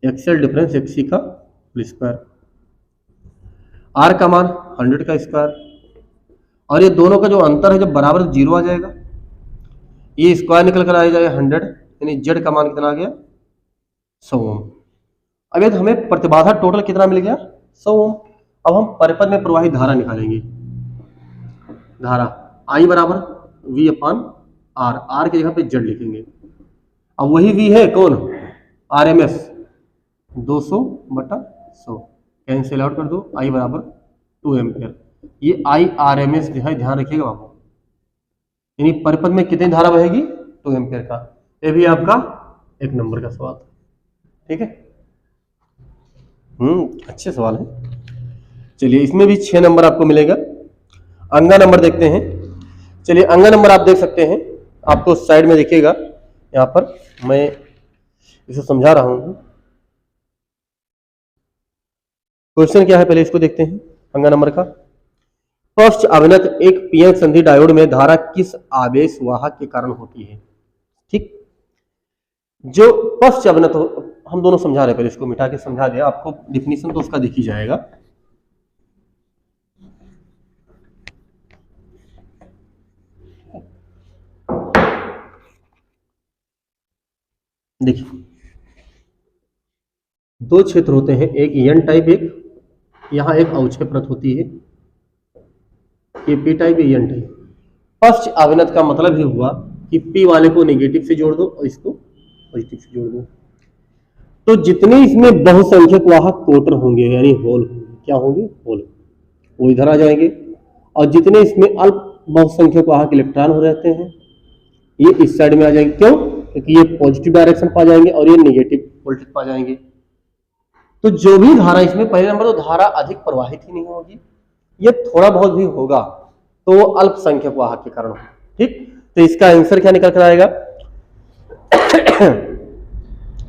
XL difference XC का होल स्क्वायर, R का मान 100 का स्क्वायर, और ये दोनों का जो अंतर है जब बराबर 0 आ जाएगा, ये स्क्वायर निकल कर आ जाएगा 100, यानी Z का मान कितना आ गया 100 ओम। अब यदि हमें प्रतिबाधा टोटल कितना मिल गया 100 ओम। अब हम परिपथ में प्रवाही धारा निकालेंगे। धारा I बराबर V अपान R, R की जगह पे Z लिखेंगे। अब वही V है कौन, RMS 200/100, कैंसिल आउट कर दो, I बराबर 2 एम्पियर। ये IRMS जो है ध्यान रखिएगा बाबू, यानी परिपथ में कितनी धारा बहेगी 2 एम्पियर का। ये भी आपका 1 नंबर का सवाल था। ठीक है, अच्छे सवाल है। चलिए इसमें भी 6 नंबर आपको मिलेगा। अंगा नंबर देखते हैं। चलिए अंगा नंबर आप देख सकते हैं, आपको साइड में देखिएगा, यहाँ पर मैं इसे समझा रहा हूँ। क्वेश्चन क्या है पहले इसको देखते हैं। अंगा नंबर का, पश्च अभिनत एक पीएन संधि डायोड में धारा किस आवेश वाहक के कारण होती है। ठीक, जो पश्च अभिनत हम दोनों समझा रहे, पहले इसको मिटा के समझा दिया आपको, डिफिनीशन तो उसका दिख ही जाएगा। देखिए 2 क्षेत्र होते हैं, एक एन टाइप, एक यहाँ एक अवक्षय परत होती है, ये पी टाइप, ये एन टाइप। पश्च अभिनत का मतलब ही हुआ कि पी वाले को नेगेटिव से जोड़ दो और इसको पॉजिटिव से जोड़ दो, तो जितने इसमें बहुसंख्यक वाहक कोटर होंगे यानी होल होंगे, क्या होंगे, होल, वो इधर आ जाएंगे। और जितने इसमें अल्प बहुसंख्यक वाहक इलेक्ट्रॉन हो रहते हैं ये इस साइड में आ जाएंगे। क्यों, क्योंकि ये पॉजिटिव डायरेक्शन पा जाएंगे और ये नेगेटिव वोल्टेज पा जाएंगे। तो जो भी धारा इसमें, पहले नंबर तो धारा अधिक प्रवाहित ही नहीं होगी, ये थोड़ा बहुत भी होगा तो वो अल्पसंख्यक वाहक के कारण होगा। ठीक, तो इसका आंसर क्या निकल कर आएगा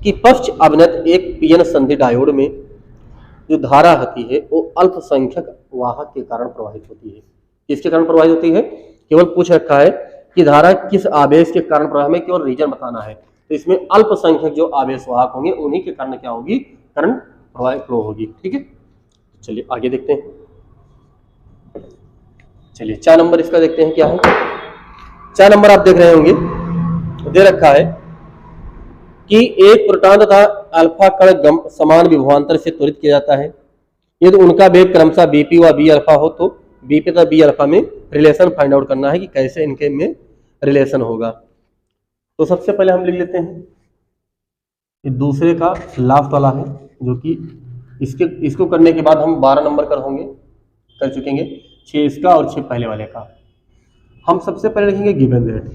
कि पश्च अभिनत एक पीएन संधि डायोड में जो धारा होती है वो अल्पसंख्यक वाहक के कारण प्रवाहित होती है। किसके कारण प्रवाहित होती है, केवल पूछ रखा है कि धारा किस आवेश के कारण प्रवाह, में केवल रीजन बताना है। तो इसमें अल्पसंख्यक जो आवेश वाहक होंगे उन्हीं के कारण क्या होगी, करंट प्रवाह फ्लो होगी। ठीक है, चलिए आगे देखते हैं। चलिए 4 नंबर इसका देखते हैं क्या है। 4 नंबर आप देख रहे होंगे, दे रखा है कि एक प्रोटॉन तथा अल्फा कण समान विभवांतर से त्वरित किया जाता है। यदि उनका वेग क्रमशः बीपी व बी अल्फा हो तो बीपी तथा बी अल्फा में रिलेशन फाइंड आउट करना है कि कैसे इनके में रिलेशन होगा। तो सबसे पहले हम लिख लेते हैं, ये दूसरे का लास्ट वाला है, जो कि इसको करने के बाद हम 12 नंबर कर चुकेंगे, 6 इसका और 6 पहले वाले का। हम सबसे पहले लिखेंगे गिवन दैट,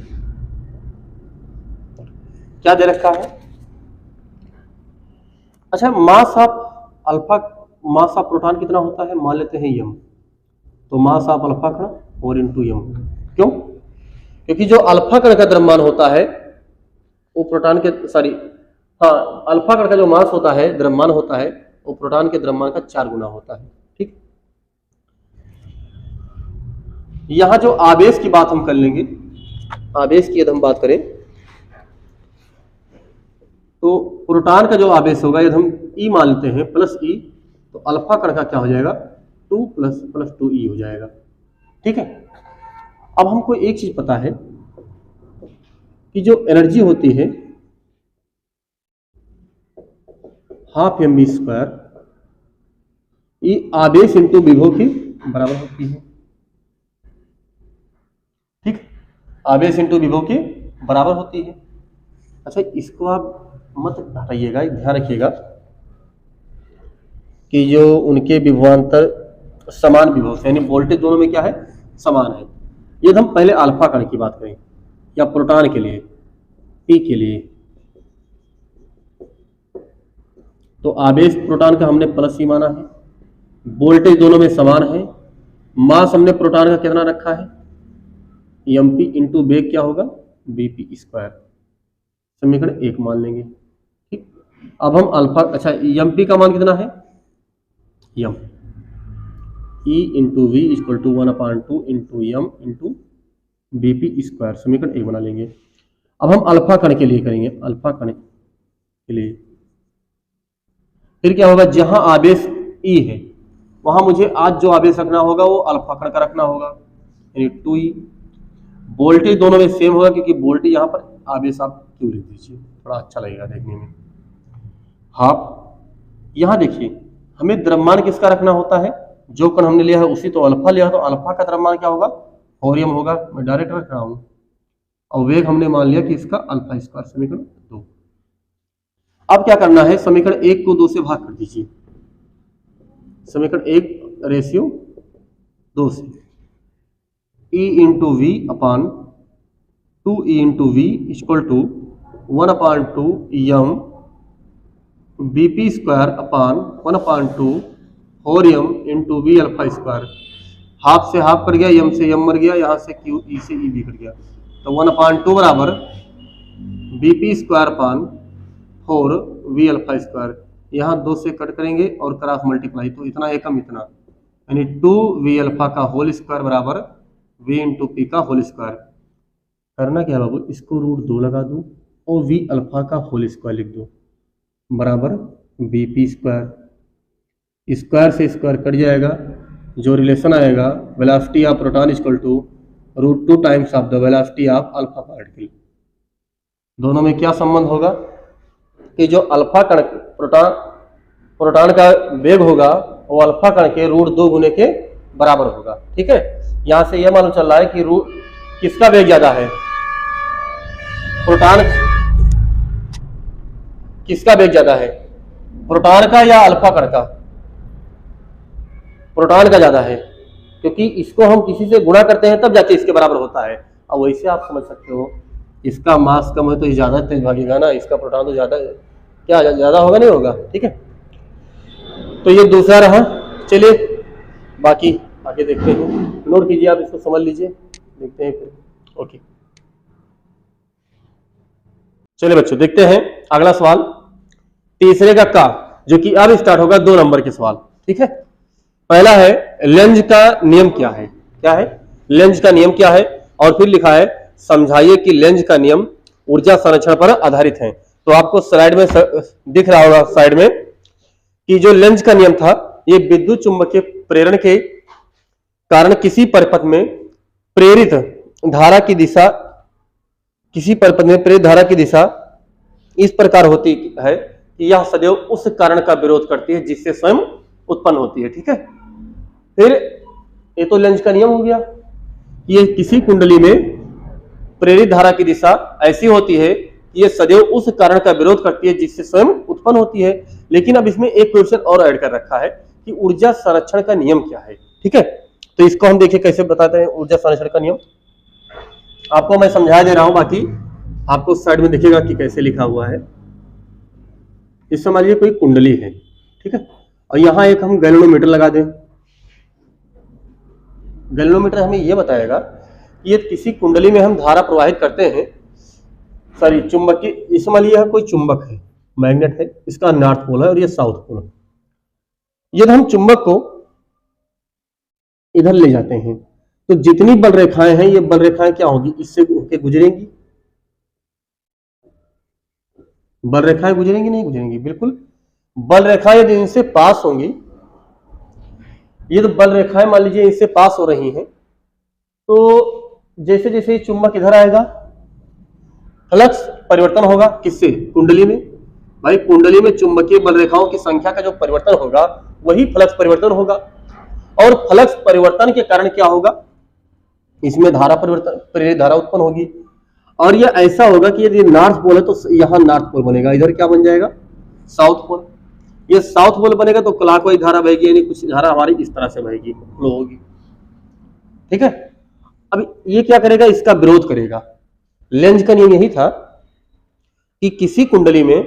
क्या दे रखा है। अच्छा, मास ऑफ प्रोटॉन कितना होता है, मान लेते हैं m, तो मास ऑफ अल्फा कण 4 × m। क्यों, क्योंकि जो अल्फा कण का द्रव्यमान होता है वो प्रोटॉन के अल्फा कण का जो मास होता है, द्रव्यमान होता है, वो प्रोटॉन के द्रव्यमान का 4 गुना होता है। ठीक, यहां जो आवेश की बात हम कर लेंगे, आवेश की यदि हम बात करें तो प्रोटॉन का जो आवेश होगा यदि हम E मान लेते हैं प्लस E, तो अल्फा कण का क्या हो जाएगा 2 + 2e हो जाएगा। ठीक है, अब हमको एक चीज पता है कि जो एनर्जी होती है ½ mv², ये आवेश इंटू विभव के बराबर होती है। ठीक, आवेश इंटू विभव के बराबर होती है। अच्छा, इसको आप मत हटाइएगा, ध्यान रखिएगा कि जो उनके विभवांतर समान विभव से, यानी वोल्टेज दोनों में क्या है, समान है। यदि हम पहले अल्फा कण की बात करें या प्रोटॉन के लिए, पी के लिए, तो आवेश प्रोटॉन का हमने प्लस ही माना है, वोल्टेज दोनों में समान है, मास हमने प्रोटॉन का कितना रखा है, mp इंटू वेग क्या होगा, bp², समीकरण 1 मान लेंगे। ठीक, अब हम अल्फा, अच्छा mp का मान कितना है, m e into V equal to 1/2 into m into bp², समीकरण 1 बना लेंगे। अब हम अल्फा कण के लिए करेंगे, अल्फा कण के लिए फिर क्या होगा, जहां आवेश E है वहां मुझे आज जो आवेश रखना होगा वो अल्फा कण का रखना होगा, यानी 2e। वोल्टेज दोनों में सेम होगा, क्योंकि वोल्टेज यहाँ पर आवेश आप क्यों लिख दीजिए, थोड़ा अच्छा लगेगा देखने में। हाफ, यहाँ देखिए हमें द्रव्यमान किसका रखना होता है, जो कण हमने लिया है उसी, तो अल्फा लिया, तो अल्फा का द्रव्यमान क्या होगा, होरियम होगा, मैं डायरेक्ट रख रहा हूँ। और वेग हमने मान लिया कि इसका α², समीकरण 2। अब क्या करना है, समीकरण 1 को 2 से भाग कर दीजिए, समीकरण 1/2 से, E into V upon 2e into V equal to 1/2 m bp² upon 1/2 होरियम इंटू वी α²। हाफ से हाफ कट गया, m से m मर गया, यहाँ से q, e से e भी कट गया, तो 1/2 बराबर bp² अपान 4 वी α²। यहाँ 2 से कट करेंगे और क्रॉस मल्टीप्लाई, तो इतना एकम इतना, यानी 2 वी अल्फा का होल स्क्वायर बराबर v इंटू पी का होल स्क्वायर। करना क्या बाबू, इसको √2 लगा दो और v अल्फा का होल स्क्वायर लिख दो, बराबर bp²। स्क्वायर से स्क्वायर कट जाएगा, जो रिलेशन आएगा velocity of proton equal to √2 times of the velocity of alpha particle. दोनों में क्या संबंध होगा कि जो अल्फा कण प्रोटॉन का वेग होगा वो अल्फा कण के √2 गुने के बराबर होगा। ठीक है, यहां से यह मालूम चल रहा है कि किसका वेग ज्यादा है, प्रोटॉन, किसका वेग ज्यादा है, प्रोटॉन का या अल्फा कण का, प्रोटॉन का ज्यादा है, क्योंकि इसको हम किसी से गुणा करते हैं तब जाके इसके बराबर होता है। अब वैसे आप समझ सकते हो, इसका मास कम है तो ये ज्यादा तेज भागेगा ना, इसका प्रोटॉन तो ज्यादा, क्या ज्यादा होगा, नहीं होगा। ठीक है, तो ये दूसरा रहा। चलिए बाकी आगे देखते हैं, नोट कीजिए, आप इसको समझ लीजिए, देखते हैं फिर। ओके, चलिए बच्चों देखते हैं अगला सवाल, तीसरे का जो कि अब स्टार्ट होगा 2 नंबर के सवाल। ठीक है, पहला है लेंज का नियम क्या है, क्या है लेंज का नियम क्या है, और फिर लिखा है समझाइए कि लेंज का नियम ऊर्जा संरक्षण पर आधारित है। तो आपको स्लाइड में दिख रहा होगा, साइड में, कि जो लेंज का नियम था ये विद्युत चुंबकीय प्रेरण के कारण किसी परिपथ में प्रेरित धारा की दिशा, किसी परिपथ में प्रेरित धारा की दिशा इस प्रकार होती है कि यह सदैव उस कारण का विरोध करती है जिससे स्वयं उत्पन्न होती है। ठीक है, फिर ये तो लेंज का नियम हो गया, ये किसी कुंडली में प्रेरित धारा की दिशा ऐसी होती है कि ये सदैव उस कारण का विरोध करती है जिससे स्वयं उत्पन्न होती है। लेकिन अब इसमें एक क्वेश्चन और ऐड कर रखा है कि ऊर्जा संरक्षण का नियम क्या है। ठीक है, तो इसको हम देखिए कैसे बताते हैं ऊर्जा संरक्षण का नियम। आपको मैं समझा दे रहा हूं, बाकी आपको साइड में देखिएगा कि कैसे लिखा हुआ है। इस समझिए कोई कुंडली है, ठीक है, और यहां एक हम गैल्वेनोमीटर लगा दें। गैल्वेनोमीटर हमें यह बताएगा कि ये किसी कुंडली में हम धारा प्रवाहित करते हैं, सॉरी चुंबकीय, इसमें यह कोई चुंबक है, मैग्नेट है, इसका नॉर्थ पोल है और ये साउथ पोल है। यदि हम चुंबक को इधर ले जाते हैं तो जितनी बल रेखाएं हैं ये बल रेखाएं क्या होगी, इससे होके गुजरेंगी। बल रेखाएं गुजरेंगी नहीं गुजरेंगी, बिल्कुल बल रेखाएं यदि इनसे पास होंगी ये तो बल रेखाएं मान लीजिए इससे पास हो रही हैं, तो जैसे जैसे ये चुंबक इधर आएगा फ्लक्स परिवर्तन होगा, किससे? कुंडली में। भाई कुंडली में चुंबकीय बल रेखाओं की संख्या का जो परिवर्तन होगा वही फ्लक्स परिवर्तन होगा, और फ्लक्स परिवर्तन के कारण क्या होगा? इसमें धारा परिवर्तन, प्रेरित धारा उत्पन्न होगी। और यह ऐसा होगा कि यदि नॉर्थ पोल है तो यहां नॉर्थ पोल बनेगा, इधर क्या बन जाएगा? South pole. ये साउथ पोल बनेगा तो क्लॉकवाइज धारा बहेगी, यानी कुछ धारा हमारी इस तरह से बहेगी, फ्लो होगी। ठीक है। अब ये क्या करेगा? इसका विरोध करेगा। लेंज का नियम यही था कि किसी कुंडली में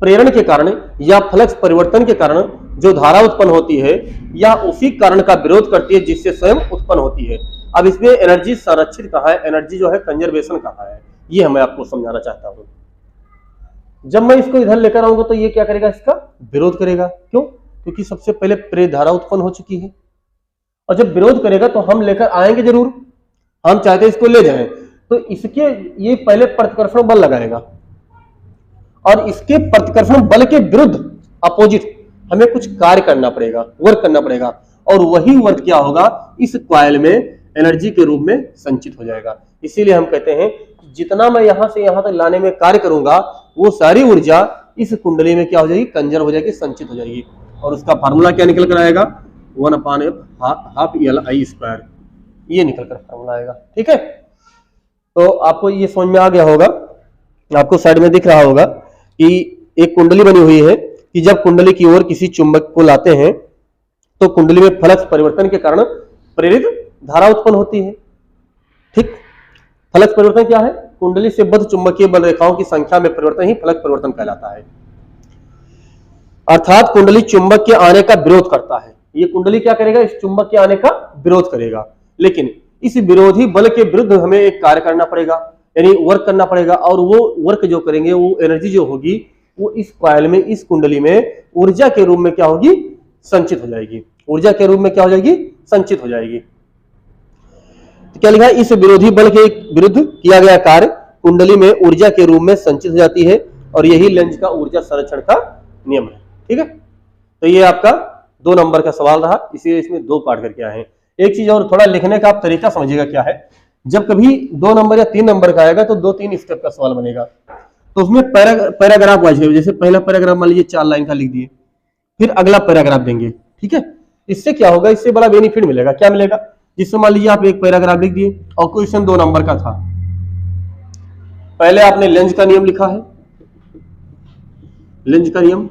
प्रेरण के कारण या फ्लक्स परिवर्तन के कारण जो धारा उत्पन्न होती है या उसी कारण का विरोध करती है जिससे स्वयं उत्पन्न होती है। अब इसमें एनर्जी संरक्षित कहाँ है, एनर्जी जो है कंजर्वेशन कहाँ है, ये मैं आपको समझाना चाहता हूं। जब मैं इसको इधर लेकर आऊंगा तो ये क्या करेगा? इसका विरोध करेगा। क्यों? क्योंकि सबसे पहले प्रेरित धारा उत्पन्न हो चुकी है, और जब विरोध करेगा तो हम लेकर आएंगे जरूर, हम चाहते इसको ले जाएं, तो इसके ये पहले प्रतिकर्षण बल लगाएगा, और इसके प्रतिकर्षण बल के विरुद्ध अपोजिट हमें कुछ कार्य करना पड़ेगा, वर्क करना पड़ेगा, और वही वर्क क्या होगा? इस कॉइल में एनर्जी के रूप में संचित हो जाएगा। इसीलिए हम कहते हैं जितना मैं यहां से यहां तक लाने में कार्य करूंगा वो सारी ऊर्जा इस कुंडली में क्या हो जाएगी? कंजर्व हो जाएगी, संचित हो जाएगी। और उसका फार्मूला क्या निकल कर आएगा? 1/2 Li², ये निकल कर फार्मूला आएगा। ठीक है, तो आपको ये समझ में आ गया होगा। आपको साइड में दिख रहा होगा कि एक कुंडली बनी हुई है कि जब कुंडली की ओर किसी चुंबक को लाते हैं तो कुंडली में फ्लक्स परिवर्तन के कारण प्रेरित धारा उत्पन्न होती है। ठीक, फ्लक्स परिवर्तन क्या है? कुंडली से बद्ध चुंबकीय बल रेखाओं की संख्या में परिवर्तन ही फ्लक्स परिवर्तन कहलाता है। अर्थात कुंडली चुंबक के आने का विरोध करता है। ये कुंडली क्या करेगा? इस चुंबक के आने का विरोध करेगा, लेकिन इस विरोधी बल के विरुद्ध हमें एक कार्य करना पड़ेगा, यानी वर्क करना पड़ेगा। और वो वर्क जो करेंगे, वो एनर्जी जो होगी वो इस कॉइल में, इस कुंडली में ऊर्जा के रूप में क्या होगी? संचित हो जाएगी। ऊर्जा के रूप में क्या हो जाएगी? संचित हो जाएगी। तो क्या लिखा है? इस विरोधी बल के विरुद्ध किया गया कार्य कुंडली में ऊर्जा के रूप में संचित हो जाती है, और यही लेंज का ऊर्जा संरक्षण का नियम है। ठीक है, तो ये आपका 2 नंबर का सवाल रहा, इसीलिए इसमें 2 पार्ट करके आए हैं। एक चीज और, थोड़ा लिखने का आप तरीका समझिएगा क्या है। जब कभी 2 नंबर या 3 नंबर का आएगा तो 2-3 स्टेप का सवाल बनेगा, तो उसमें पैराग्राफ वाइज, जैसे पहला पैराग्राफ मान लीजिए 4 लाइन का लिख दिए, फिर अगला पैराग्राफ देंगे। ठीक है, इससे क्या होगा? इससे बड़ा बेनिफिट मिलेगा। क्या मिलेगा? जिससे मान लीजिए आप एक पैराग्राफ लिख दिए और क्वेश्चन 2 नंबर का था, पहले आपने लेंज का नियम लिखा है, लेंज का नियम,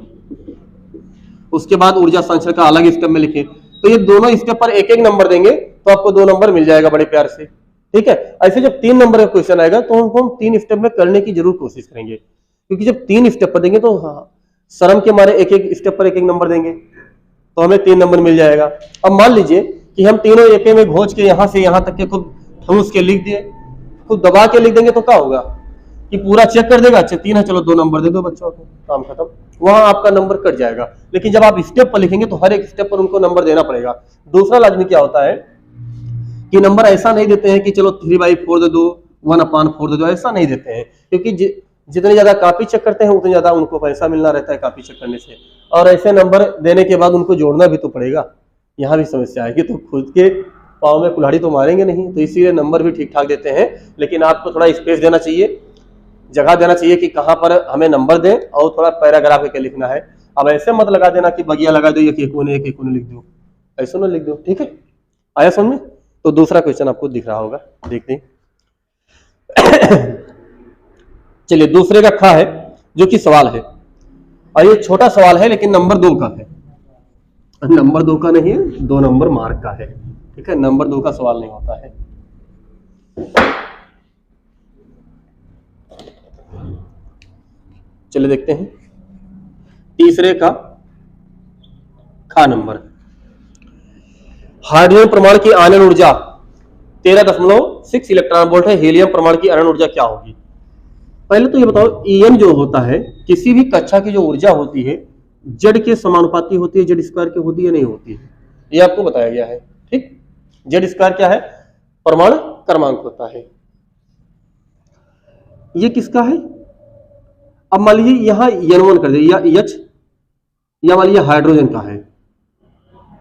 उसके बाद ऊर्जा संरक्षण का अलग स्टेप में लिखे, तो ये दोनों स्टेप पर 1-1 नंबर देंगे तो आपको 2 नंबर मिल जाएगा बड़े प्यार से। ठीक है, ऐसे जब 3 नंबर का क्वेश्चन आएगा तो हम 3 स्टेप में करने की जरूर कोशिश करेंगे, क्योंकि जब 3 स्टेप पर देंगे तो शर्म के मारे 1-1 स्टेप पर 1-1 नंबर देंगे तो हमें 3 नंबर मिल जाएगा। अब मान लीजिए कि हम तीनों एक में घोंच के यहां से यहां तक के खुद ठूस के लिख दिए, खुद दबा के लिख देंगे तो क्या होगा कि पूरा चेक कर देगा, अच्छा 3 है, चलो 2 नंबर दे दो बच्चों को, काम खत्म, वहां आपका नंबर कट जाएगा। लेकिन जब आप स्टेप पर लिखेंगे तो हर एक स्टेप पर उनको नंबर देना पड़ेगा। दूसरा लाजमी क्या होता है कि नंबर ऐसा नहीं देते हैं कि चलो 3/4 दे दो, 1/4 दे दो, ऐसा नहीं देते हैं, क्योंकि जितने ज्यादा कॉपी चेक करते हैं उतने ज्यादा उनको पैसा मिलना रहता है कॉपी चेक करने से, और ऐसे नंबर देने के बाद उनको जोड़ना भी तो पड़ेगा, यहाँ भी समस्या आएगी, तो खुद के पाँव में कुल्हाड़ी तो मारेंगे नहीं, तो इसीलिए नंबर भी ठीक ठाक देते हैं। लेकिन आपको थोड़ा स्पेस देना चाहिए, जगह देना चाहिए कि कहाँ पर हमें नंबर दें, और थोड़ा पैराग्राफ के लिखना है। अब ऐसे मत लगा देना कि बगिया लगा दो, एक एक लिख दो, ऐसा ना लिख दो। ठीक है, आया समझ में? तो दूसरा क्वेश्चन आपको दिख रहा होगा, देखते हैं। चलिए, दूसरे का खा है जो कि सवाल है, और ये छोटा सवाल है लेकिन नंबर 2 का है, नंबर 2 का नहीं है, 2 नंबर मार्क का है। ठीक है, नंबर 2 का सवाल नहीं होता है। चलिए देखते हैं तीसरे का खा नंबर। हाइड्रोजन परमाणु की आनयन ऊर्जा 13.6 इलेक्ट्रॉन वोल्ट है, हीलियम परमाणु की आनयन ऊर्जा क्या होगी? पहले तो ये बताओ, ईएन जो होता है, किसी भी कक्षा की जो ऊर्जा होती है जेड के समानुपाती होती है, जेड स्क्वायर की होती है या नहीं होती है, ये आपको बताया गया है। ठीक, जेड स्क्वायर क्या है? परमाणु क्रमांक होता है। ये किसका है? अब मान लीजिए यहां N1 कर दे, या H, या मान लीजिए हाइड्रोजन का है,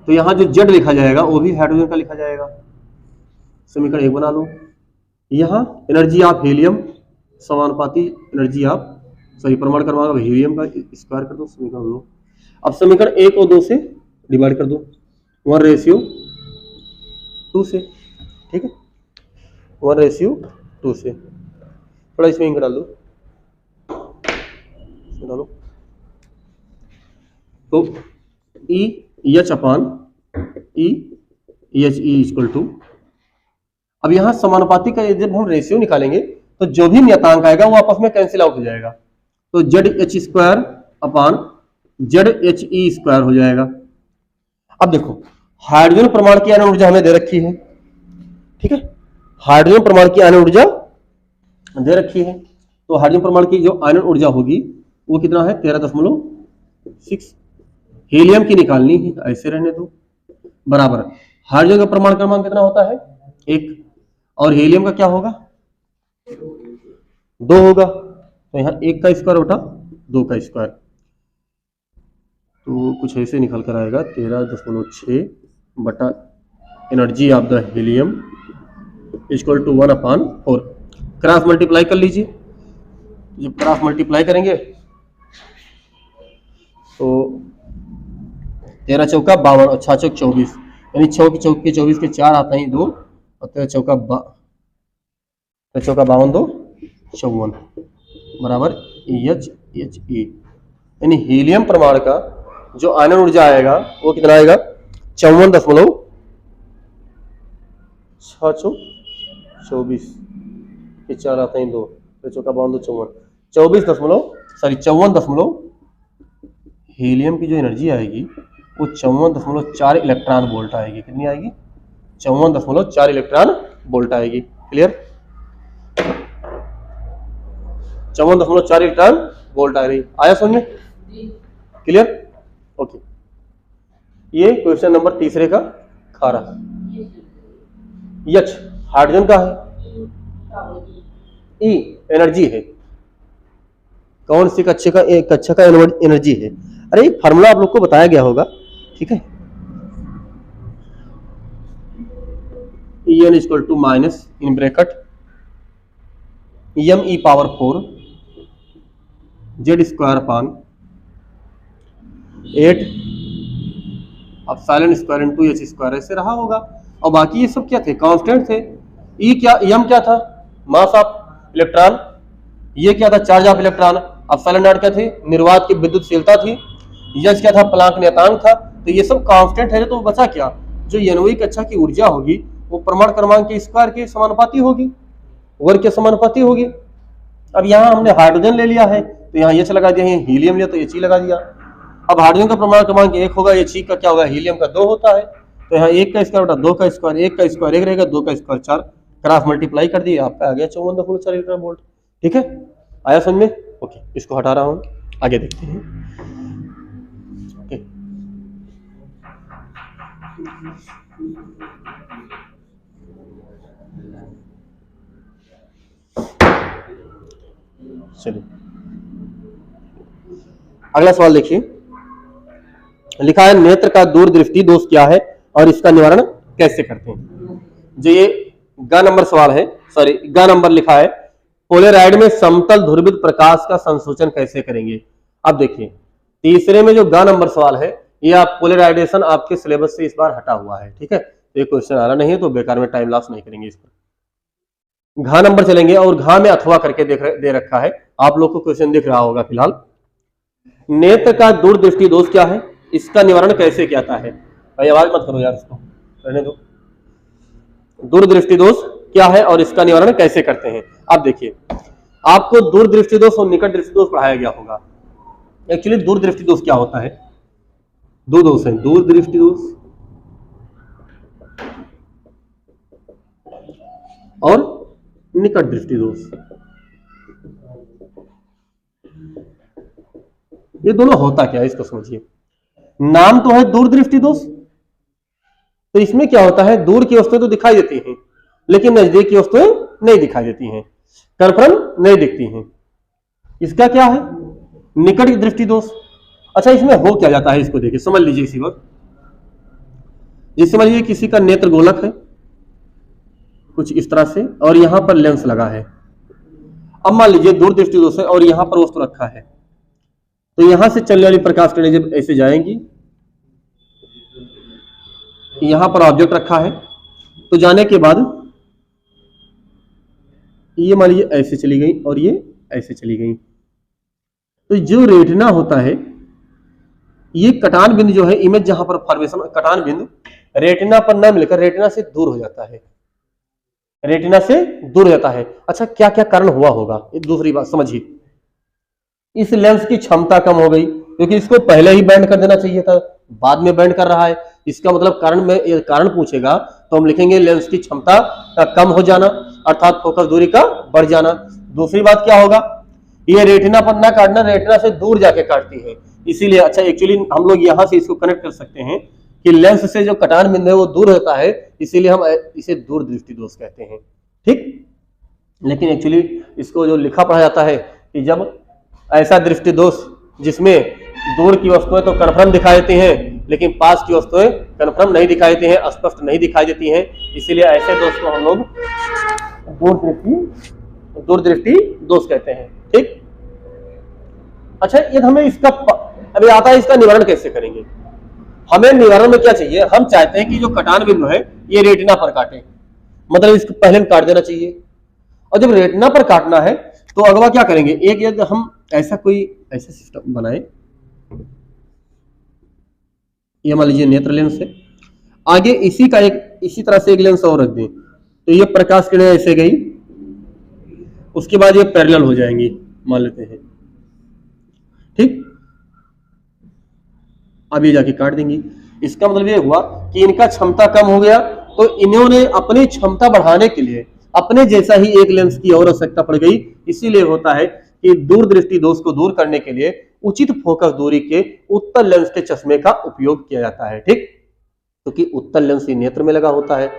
तो यहाँ जो जेड लिखा जाएगा वो भी हाइड्रोजन का लिखा जाएगा। समीकरण 1 बना लो। यहाँ एनर्जी ऑफ हीलियम समानुपाती एनर्जी ऑफ परमाणु क्रमांक हीलियम का स्क्वायर कर दो, समीकरण 2। अब समीकरण 1 और 2 से डिवाइड कर दो 1:2 से, ठीक है, 1:2 से। थोड़ा इसमें इंक डाल दो, डालो। तो E H upon E H E equal to, अब यहां समानुपाती का जब हम रेशियो निकालेंगे तो जो भी नियतांक आएगा वो आपस में कैंसिल आउट हो जाएगा। तो Z H square upon Z H E square हो जाएगा। अब देखो हाइड्रोजन परमाणु की आयन ऊर्जा हमें दे रखी है, ठीक है, हाइड्रोजन परमाणु की आयन ऊर्जा दे रखी है। तो हाइड्रोजन परमाणु की जो आयन ऊर्जा होगी वो कितना है 13.6। हीलियम की निकालनी है, ऐसे रहने दो, बराबर हाइड्रोजन का परमाणु क्रमांक कितना होता है 1 और हीलियम का क्या होगा 2 होगा। तो यहाँ 1 का स्क्वायर बटा 2 का स्क्वायर, तो कुछ ऐसे निकल कर आएगा 13.6 बटा energy of the helium equal to 1/4। Cross multiply कर लीजिए। जब क्रॉस मल्टीप्लाई करेंगे तो 13 चौका 52 और 6 चौक 24, यानी 6 की चौक के 24 के 4 आता है 2 और 13 चौका 52 2 54 बराबर एच एच ई। यानी हीलियम परमाणु का जो आयन ऊर्जा आएगा वो कितना आएगा 54.624 के 4 आता है 2 चौका 52 54 हीलियम की जो एनर्जी आएगी वो 54.4 इलेक्ट्रॉन वोल्ट आएगी। कितनी आएगी 54.4 इलेक्ट्रॉन वोल्ट आएगी। क्लियर, 54.4 इलेक्ट्रॉन वोल्ट आ रही, आया समझ में? Clear, okay. ये क्वेश्चन नंबर 3 का खा रहा। एच हाइड्रोजन का है, ई एनर्जी है, कौन सी कक्षा का एनर्जी है। अरे एक फार्मूला आप लोग को बताया गया होगा, ठीक है। En equal to minus in bracket M E power 4 Z square upon 8 epsilon square into H square, ऐसे रहा होगा। और बाकी ये सब क्या थे कांस्टेंट थे। ई क्या एम क्या था मास ऑफ इलेक्ट्रॉन, ये क्या था charge of electron, epsilon not क्या थी निर्वात की विद्युतशीलता थी, एच क्या था प्लांक नियतांक था। तो ये सब कांस्टेंट है, तो बचा क्या जो एनोई कक्षा की ऊर्जा होगी वो परमाणु क्रमांक के स्क्वायर के समानुपाती होगी, वर्ग के समानुपाती होगी। अब यहाँ हमने हाइड्रोजन ले लिया है तो यहाँ एच लगा दिया, हीलियम लिया तो एच ई लगा दिया। अब हाइड्रोजन का परमाणु क्रमांक 1 होगा, एच ई का क्या होगा हीलियम का 2 होता है। तो यहाँ 1 का स्क्वायर बटा 2 का स्क्वायर, 1 का स्क्वायर 1 रहेगा, 2 का स्क्वायर 4, क्रॉस मल्टीप्लाई कर दिए आपका आ गया 54.4 इलेक्ट्रॉन वोल्ट। ठीक है, आया समझ में? ओके, इसको हटा रहा हूँ, आगे देखते हैं। ओके, चलिए अगला सवाल देखिए। लिखा है नेत्र का दूरदृष्टि दोष क्या है और इसका निवारण कैसे करते हैं। जो ये ग नंबर सवाल है, सॉरी ग नंबर लिखा है पोलेराइड में समतल ध्रुवित प्रकाश का संसूचन कैसे करेंगे। अब देखिए तीसरे में जो ग नंबर सवाल है ये आप पोलराइजेशन आपके सिलेबस से इस बार हटा हुआ है, ठीक है। तो ये क्वेश्चन आ रहा नहीं है तो बेकार में टाइम लॉस नहीं करेंगे इस पर। घा नंबर चलेंगे और घा में अथवा करके दे रखा है, आप लोग को क्वेश्चन दिख रहा होगा फिलहाल। नेत्र का दूरदृष्टि दोष क्या है, इसका निवारण कैसे किया जाता है। भाई आवाज मत करो यार, इसको रहने दो। दूरदृष्टि दोष क्या है और इसका निवारण कैसे करते हैं। अब देखिए आपको दूरदृष्टि दोष और निकट दृष्टि दोष पढ़ाया गया होगा। एक्चुअली दूरदृष्टि दोष क्या होता है, दो दोष है, दूरदृष्टि दोष और निकट दृष्टि दोष। ये दोनों होता क्या है इसको समझिए। नाम तो है दूरदृष्टि दोष, तो इसमें क्या होता है दूर की वस्तुएं तो दिखाई देती हैं लेकिन नजदीक की वस्तुएं नहीं दिखाई देती हैं, कन्फर्म नहीं दिखती हैं। इसका क्या है निकट दृष्टि दोष। अच्छा इसमें हो क्या जाता है इसको देखिए, समझ लीजिए इसी वक्त। जैसे मान लीजिए किसी का नेत्र गोलक है कुछ इस तरह से और यहां पर लेंस लगा है। अब मान लीजिए दूरदृष्टि दोष है और यहां पर वस्तु रखा है, तो यहां से चलने वाली प्रकाश किरणें जब ऐसे जाएंगी, यहां पर ऑब्जेक्ट रखा है, तो जाने के बाद ये मान लीजिए ऐसे चली गई और ये ऐसे चली गई। तो जो रेटिना होता है, ये कटान बिंदु जो है, इमेज जहां पर फॉर्मेशन, कटान बिंदु रेटिना पर न मिलकर रेटिना से दूर हो जाता है, रेटिना से दूर हो जाता है। अच्छा, क्या क्या कारण हुआ होगा, ये दूसरी बात समझिए। इस लेंस की क्षमता कम हो गई, क्योंकि इसको पहले ही बैंड कर देना चाहिए था, बाद में बैंड कर रहा है। इसका मतलब कारण में ये कारण पूछेगा तो हम लिखेंगे लेंस की क्षमता का कम हो जाना, अर्थात फोकस दूरी का बढ़ जाना। दूसरी बात क्या होगा, ये रेटिना पर ना काटना, रेटिना से दूर जाके काटती है, इसीलिए। अच्छा, एक्चुअली हम लोग यहां से इसको कनेक्ट कर सकते हैं कि लेंस से जो कटान बिंदु है वो दूर होता है, इसीलिए हम इसे दूर दृष्टि दोष कहते हैं, ठीक। लेकिन एक्चुअली इसको जो लिखा पढ़ा जाता है कि जब ऐसा दृष्टि दोष जिसमें दूर की वस्तुएं तो कन्फर्म दिखाई देती हैं, लेकिन पास की वस्तुएं कन्फर्म नहीं दिखाई देती हैं, स्पष्ट नहीं दिखाई देती हैं, इसीलिए ऐसे दोष को हम लोग दूरदृष्टि दोष कहते हैं, ठीक। अच्छा, ये हमें इसका अभी आता है, इसका निवारण कैसे करेंगे। हमें निवारण में क्या चाहिए, हम चाहते हैं कि जो कटान बिंदु है ये रेटिना पर काटे, मतलब इसको पहले में काट देना चाहिए। और जब रेटिना पर काटना है तो अगवा क्या करेंगे, एक यदि हम ऐसा सिस्टम बनाए, ये मान लीजिए नेत्र लेंस है, आगे इसी तरह से एक लेंस और रख दें, तो ये प्रकाश किरणें ऐसे गई, उसके बाद ये पैरेलल हो जाएंगी, मान लेते हैं, ठीक। अब ये जाके काट देंगी। इसका मतलब ये हुआ कि इनका क्षमता कम हो गया, तो इन्होंने अपनी क्षमता बढ़ाने के लिए अपने जैसा ही एक लेंस की और आवश्यकता पड़ गई। इसीलिए होता है कि दूरदृष्टि दोष को दूर करने के लिए उचित फोकस दूरी के उत्तल लेंस के चश्मे का उपयोग किया जाता है, ठीक। क्योंकि उत्तल लेंस ही नेत्र में लगा होता है,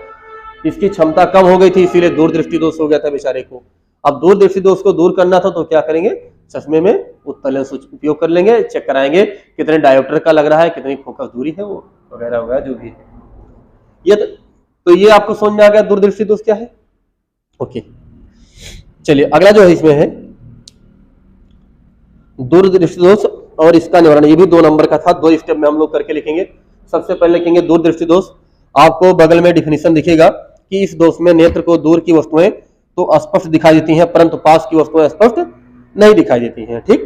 इसकी क्षमता कम हो गई थी, इसीलिए दूरदृष्टि दोष हो गया था बेचारे को। अब दूरदृष्टि दोष को दूर करना था तो क्या करेंगे, चश्मे में उत्तल लेंस उपयोग कर लेंगे, चेक कराएंगे कितने डायोप्टर का लग रहा है, कितनी फोकस दूरी है, वो वगैरह वगैरह जो भी है। ये तो ये आपको समझ में आ गया दूरदृष्टि दोष क्या है। ओके, चलिए अगला जो है इसमें है दूरदृष्टि दोष और इसका निवारण। ये भी 2 नंबर का था, 2 स्टेप में हम लोग करके लिखेंगे। सबसे पहले लिखेंगे दूरदृष्टि दोष। आपको बगल में डिफिनीशन दिखेगा कि इस दोष में नेत्र को दूर की वस्तुएं तो स्पष्ट दिखाई देती हैं, परंतु पास की वस्तुएं स्पष्ट नहीं दिखाई देती हैं, ठीक।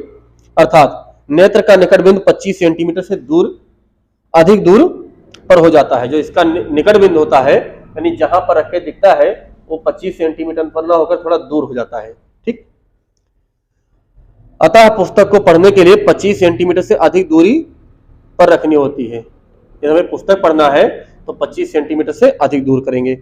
अर्थात नेत्र का निकट बिंदु 25 सेंटीमीटर से अधिक दूर पर हो जाता है। जो इसका निकट बिंदु होता है, यानी जहां पर रख के दिखता है, वो 25 सेंटीमीटर पर ना होकर थोड़ा दूर हो जाता है, ठीक। अतः पुस्तक को पढ़ने के लिए 25 सेंटीमीटर से अधिक दूरी पर रखनी होती है। यदि हमें पुस्तक पढ़ना है तो 25 सेंटीमीटर से अधिक दूर करेंगे।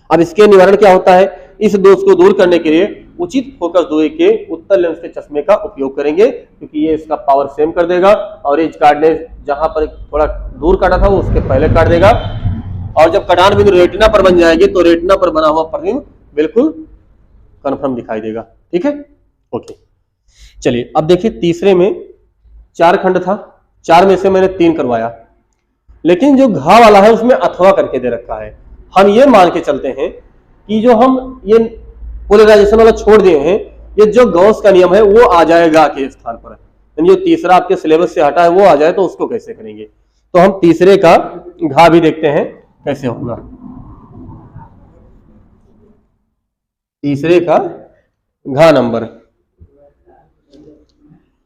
अब इसके निवारण क्या होता है, इस दोष को दूर करने के लिए उचित फोकस दूरी के उत्तल लेंस के चश्मे का उपयोग करेंगे, क्योंकि ये इसका पावर सेम कर देगा और एज काटने जहां पर थोड़ा दूर काटा था वो उसके पहले काट देगा। और जब कटान बिंदु रेटिना पर बन जाएगी तो रेटिना पर बना हुआ प्रतिबिंब बिल्कुल कन्फर्म दिखाई देगा, ठीक है। ओके, चलिए अब देखिए तीसरे में 4 खंड था, 4 में से मैंने 3 करवाया, लेकिन जो घा वाला है उसमें अथवा करके दे रखा है। हम ये मान के चलते हैं कि जो हम ये पोलराइजेशन वाला छोड़ दिए हैं, ये जो गॉस का नियम है वो आ जाएगा के स्थान पर, यानी जो तीसरा आपके सिलेबस से हटा है वो आ जाए, तो उसको कैसे करेंगे। तो हम तीसरे का घा भी देखते हैं कैसे होगा। तीसरे का घा नंबर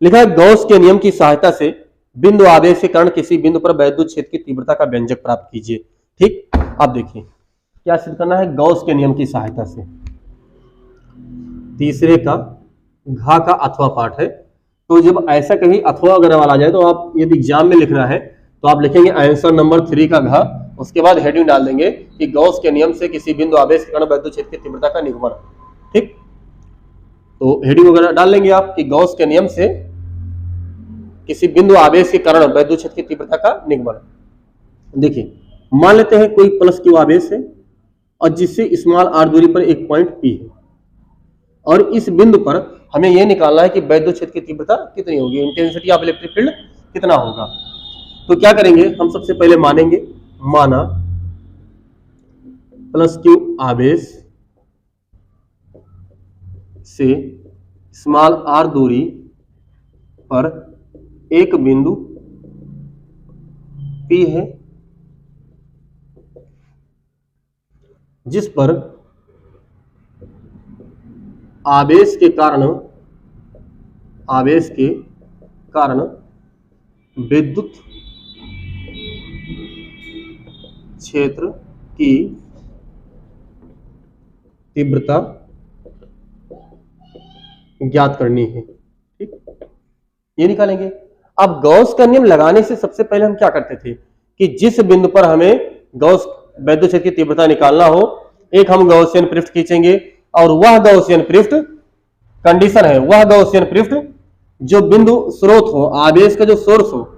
लिखा है, गॉस के नियम की सहायता से बिंदु आवेश के कारण किसी बिंदु पर वैद्युत क्षेत्र की तीव्रता का व्यंजक प्राप्त कीजिए, ठीक। अब देखिए क्या सिद्ध करना है, गॉस के नियम की सहायता से। तीसरे का घा का अथवा पाठ है, तो जब ऐसा कहीं अथवा वगैरह वाला आ जाए तो आप यदि एग्जाम में लिखना है तो आप लिखेंगे आंसर नंबर 3 का घा, उसके बाद हेडिंग डाल देंगे कि गॉस के नियम से किसी बिंदु आवेश के कारण वैद्युत क्षेत्र की तीव्रता का निगमन, ठीक। तो हेडिंग वगैरह डाल लेंगे आप कि गॉस के नियम से किसी बिंदु आवेश के कारण वैद्युत क्षेत्र की तीव्रता का निगमन। देखिए मान लेते हैं कोई प्लस क्यू आवेश है और जिससे स्मॉल r दूरी पर एक पॉइंट P है, और इस बिंदु पर हमें यह निकालना है कि वैद्युत क्षेत्र की तीव्रता कितनी होगी, इंटेंसिटी ऑफ इलेक्ट्रिक फील्ड कितना होगा। तो क्या करेंगे, हम सबसे पहले मानेंगे माना प्लस क्यू आवेश से स्मॉल आर दूरी पर एक बिंदु P है जिस पर आवेश के कारण विद्युत क्षेत्र की तीव्रता ज्ञात करनी है। ठीक, ये निकालेंगे। अब गॉस का नियम लगाने से सबसे पहले हम क्या करते थे कि जिस बिंदु पर हमें गॉस विद्युत क्षेत्र की तीव्रता निकालना हो, एक हम गॉसियन पृष्ठ खींचेंगे और वह गॉसियन पृष्ठ, कंडीशन है वह गॉसियन पृष्ठ जो बिंदु स्रोत हो, आवेश का जो सोर्स हो,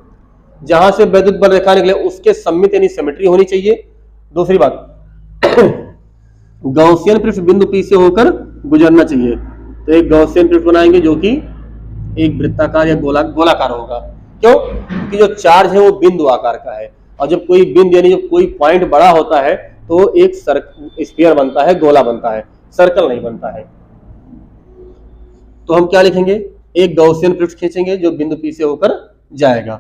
जहां से विद्युत बल रेखा निकले उसके सममित यानी सिमेट्री होनी चाहिए। दूसरी बात गॉसियन पृष्ठ बिंदु P से होकर गुजरना चाहिए। तो एक गॉसियन पृष्ठ बनाएंगे जो कि एक वृत्ताकार या गोलाकार होगा। क्यों? क्योंकि जो चार्ज है वो बिंदु आकार का है और जब कोई बिंदु यानी जब कोई पॉइंट बड़ा होता है तो एक स्फीयर बनता है, गोला बनता है, सर्कल नहीं बनता है। तो हम क्या लिखेंगे? एक गॉसियन पृष्ठ खींचेंगे जो बिंदु P से होकर जाएगा।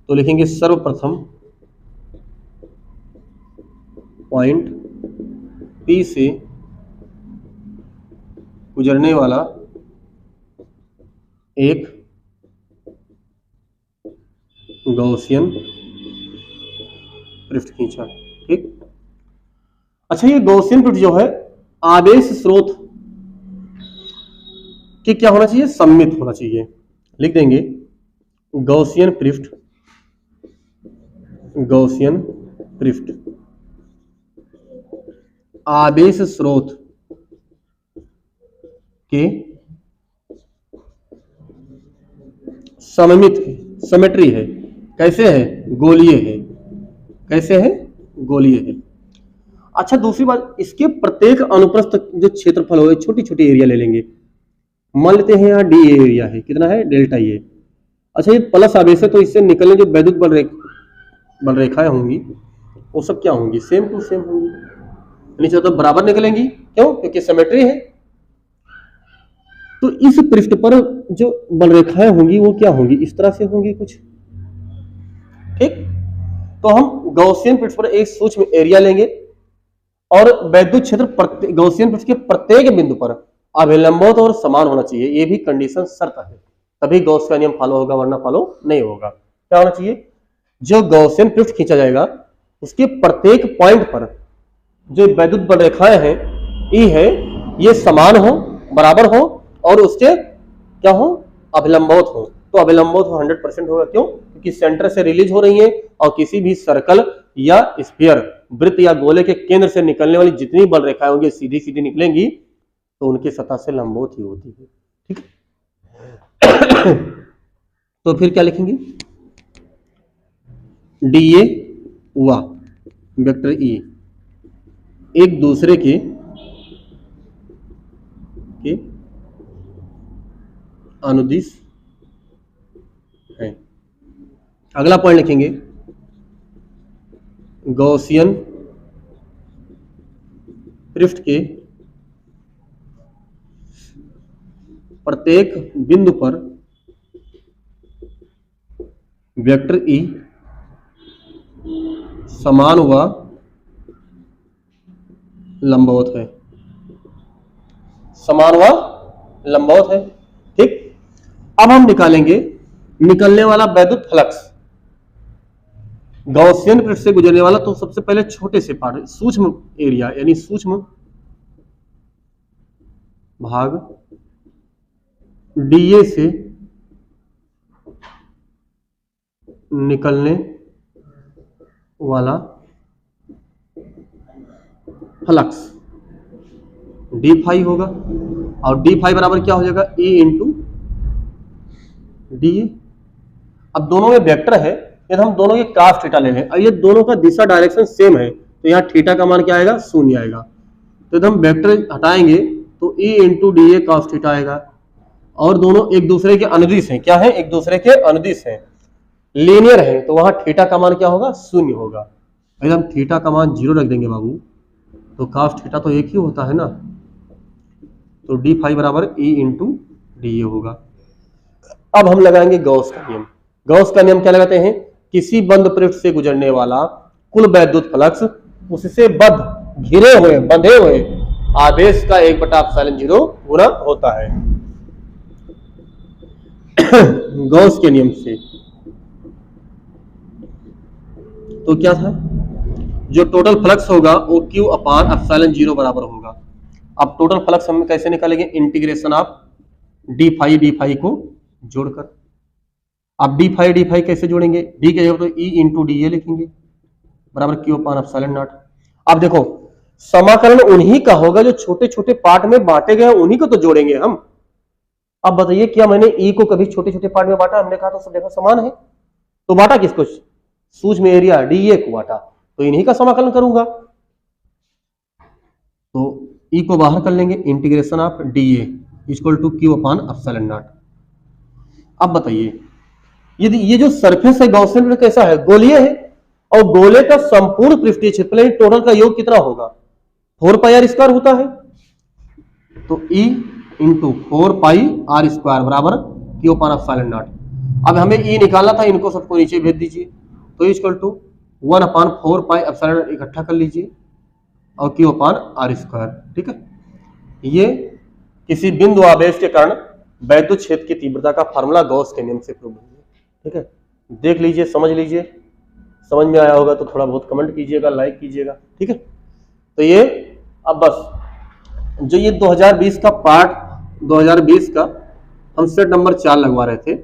तो लिखेंगे सर्वप्रथम पॉइंट P से गुजरने वाला एक गॉसियन पृष्ठ खींचा। ठीक, अच्छा ये गॉसियन पृष्ठ जो है आवेश स्रोत कि क्या होना चाहिए? सममित होना चाहिए। लिख देंगे गॉसियन पृष्ठ आवेश स्रोत के सममित है, सिमेट्री है। कैसे है? गोलीय है। कैसे है? गोलीय है। अच्छा दूसरी बात, इसके प्रत्येक अनुप्रस्थ जो क्षेत्रफल हो, छोटी छोटी एरिया ले लेंगे। मान लेते हैं यहाँ डी एरिया है, कितना है? Delta A. अच्छा ये प्लस आवेश है तो इससे निकलने जो विद्युत बल रेखाएं होंगी वो सब क्या होंगी? सेम टू सेम होंगी, नीचे तो बराबर निकलेंगी। क्यों? क्योंकि सिमेट्री है। तो इस पृष्ठ पर जो बल रेखाएं होंगी वो क्या होंगी? इस तरह से होंगी कुछ। ठीक, तो हम गॉसियन पृष्ठ पर एक सूक्ष्म एरिया लेंगे और विद्युत क्षेत्र गॉसियन पृष्ठ के प्रत्येक बिंदु पर अभिलंबवत और समान होना चाहिए। ये भी कंडीशन शर्त है, तभी गॉस का नियम फॉलो होगा, वरना फॉलो नहीं होगा। क्या होना चाहिए? जो गॉसियन पृष्ठ खींचा जाएगा उसके प्रत्येक पॉइंट पर जो विद्युत बल रेखाएं हैं ई है, ये समान हो, बराबर हो और उसके क्या हो? अभिलंबवत हो। तो अभिलंबवत 100% होगा। क्यों? क्योंकि सेंटर से रिलीज हो रही है और किसी भी सर्कल या स्फीयर, वृत्त या गोले के केंद्र से निकलने वाली जितनी बल रेखाएं होंगी सीधी सीधी निकलेंगी तो उनकी सतह से लंबवत ही होती है। ठीक तो फिर क्या लिखेंगे? डी ए हुआ वेक्टर ई एक दूसरे के अनुदिश है। अगला पॉइंट लिखेंगे गॉसियन पृष्ठ के प्रत्येक बिंदु पर वेक्टर ई समान व लंबवत है। समान व लंबवत है। ठीक, अब हम निकालेंगे निकलने वाला विद्युत फ्लक्स गॉसियन पृष्ठ से गुजरने वाला। तो सबसे पहले छोटे से पार्ट, सूक्ष्म एरिया यानी सूक्ष्म भाग डीए से निकलने वाला फ्लक्स डी फाई होगा और डी फाई बराबर क्या हो जाएगा? ए इंटू डी ए। अब दोनों में वेक्टर है, यदि हम दोनों के cos थीटा ले लें और ये दोनों का दिशा डायरेक्शन सेम है तो यहाँ थीटा का मान क्या आएगा? 0 आएगा। तो यदि हम वेक्टर हटाएंगे तो A into D A cos theta आएगा और दोनों एक दूसरे के अनुदिश हैं। क्या है? एक दूसरे के अनुदिश हैं, लीनियर है, तो वहां थीटा का मान क्या होगा? 0 होगा। अगर हम थीटा का मान 0 रख देंगे बाबू, तो कास थीटा तो एक ही होता है ना, तो डी फाई बराबर ई इंटू डी ए होगा। अब हम लगाएंगे गॉस का नियम। गॉस का नियम क्या लगाते हैं? किसी बंद पृष्ठ से गुजरने वाला कुल वैद्युत फ्लक्स उससे बंधे हुए आवेश का 1/ε0 गुना होता है। गॉस के नियम से तो क्या था, जो टोटल फ्लक्स होगा वो Q/ε0 बराबर होगा। अब टोटल फ्लक्स हम कैसे निकालेंगे? इंटीग्रेशन ऑफ डी फाई को जोड़कर। अब डी फाई कैसे जोड़ेंगे? डी के जगह तो ई इंटू डी ए लिखेंगे बराबर Q/ε0। अब देखो, समाकलन उन्हीं का होगा जो छोटे छोटे पार्ट में बांटे गए, उन्हीं को तो जोड़ेंगे हम। अब बताइए, क्या मैंने ई को कभी छोटे छोटे पार्ट में बांटा? हमने कहा तो सब जगह समान है, तो बांटा किसको? सूक्ष्म एरिया डीए को बांटा, तो इन्हीं का समाकलन करूंगा। तो ई को बाहर कर लेंगे, integration of D A equal to Q/ε0। अब बताइए, यदि ये जो सरफेस है गॉसियन कैसा है? गोलीय है, और गोले का संपूर्ण पृष्ठीय क्षेत्रफल टोटल का योग कितना होगा? 4πr² होता है। तो E इंटू 4πr² बराबर Q/ε0। अब हमें E निकालना था, इनको सबको नीचे भेज दीजिए, तो इक्वल टू 1/4πε0 इकट्ठा कर लीजिए और Q/r²। ठीक है, ये किसी बिंदु आवेश के कारण वैद्युत क्षेत्र की तीव्रता का फार्मूला गॉस के नियम से प्रूव है। ठीक है, देख लीजिए, समझ लीजिए। समझ में आया होगा तो थोड़ा बहुत कमेंट कीजिएगा, लाइक कीजिएगा। ठीक है, तो ये अब बस जो ये 2020 का पार्ट 2020 का हम सेट नंबर 4 लगवा रहे थे,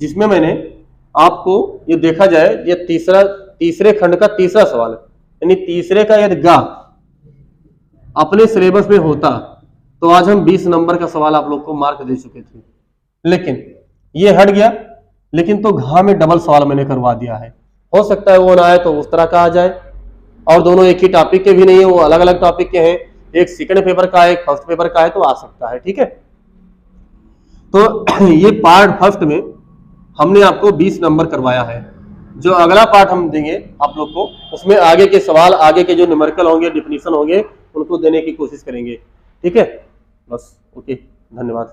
जिसमें मैंने आपको ये देखा जाए, ये तीसरे खंड का तीसरा सवाल, यानी तीसरे का यदि गा अपने सिलेबस में होता तो आज हम 20 नंबर का सवाल आप लोग को मार्क दे चुके थे, लेकिन ये हट गया। लेकिन तो घा में डबल सवाल मैंने करवा दिया है। हो सकता है वो ना आए तो उस तरह का आ जाए, और दोनों एक ही टॉपिक के भी नहीं है, वो अलग अलग टॉपिक के हैं, एक सेकंड पेपर का है, एक फर्स्ट पेपर का है, तो आ सकता है। ठीक है, तो ये पार्ट फर्स्ट में हमने आपको 20 नंबर करवाया है। जो अगला पार्ट हम देंगे आप लोग को, उसमें आगे के सवाल, आगे के जो न्यूमेरिकल होंगे, डिफिनीशन होंगे, उनको देने की कोशिश करेंगे। ठीक है, बस ओके, धन्यवाद।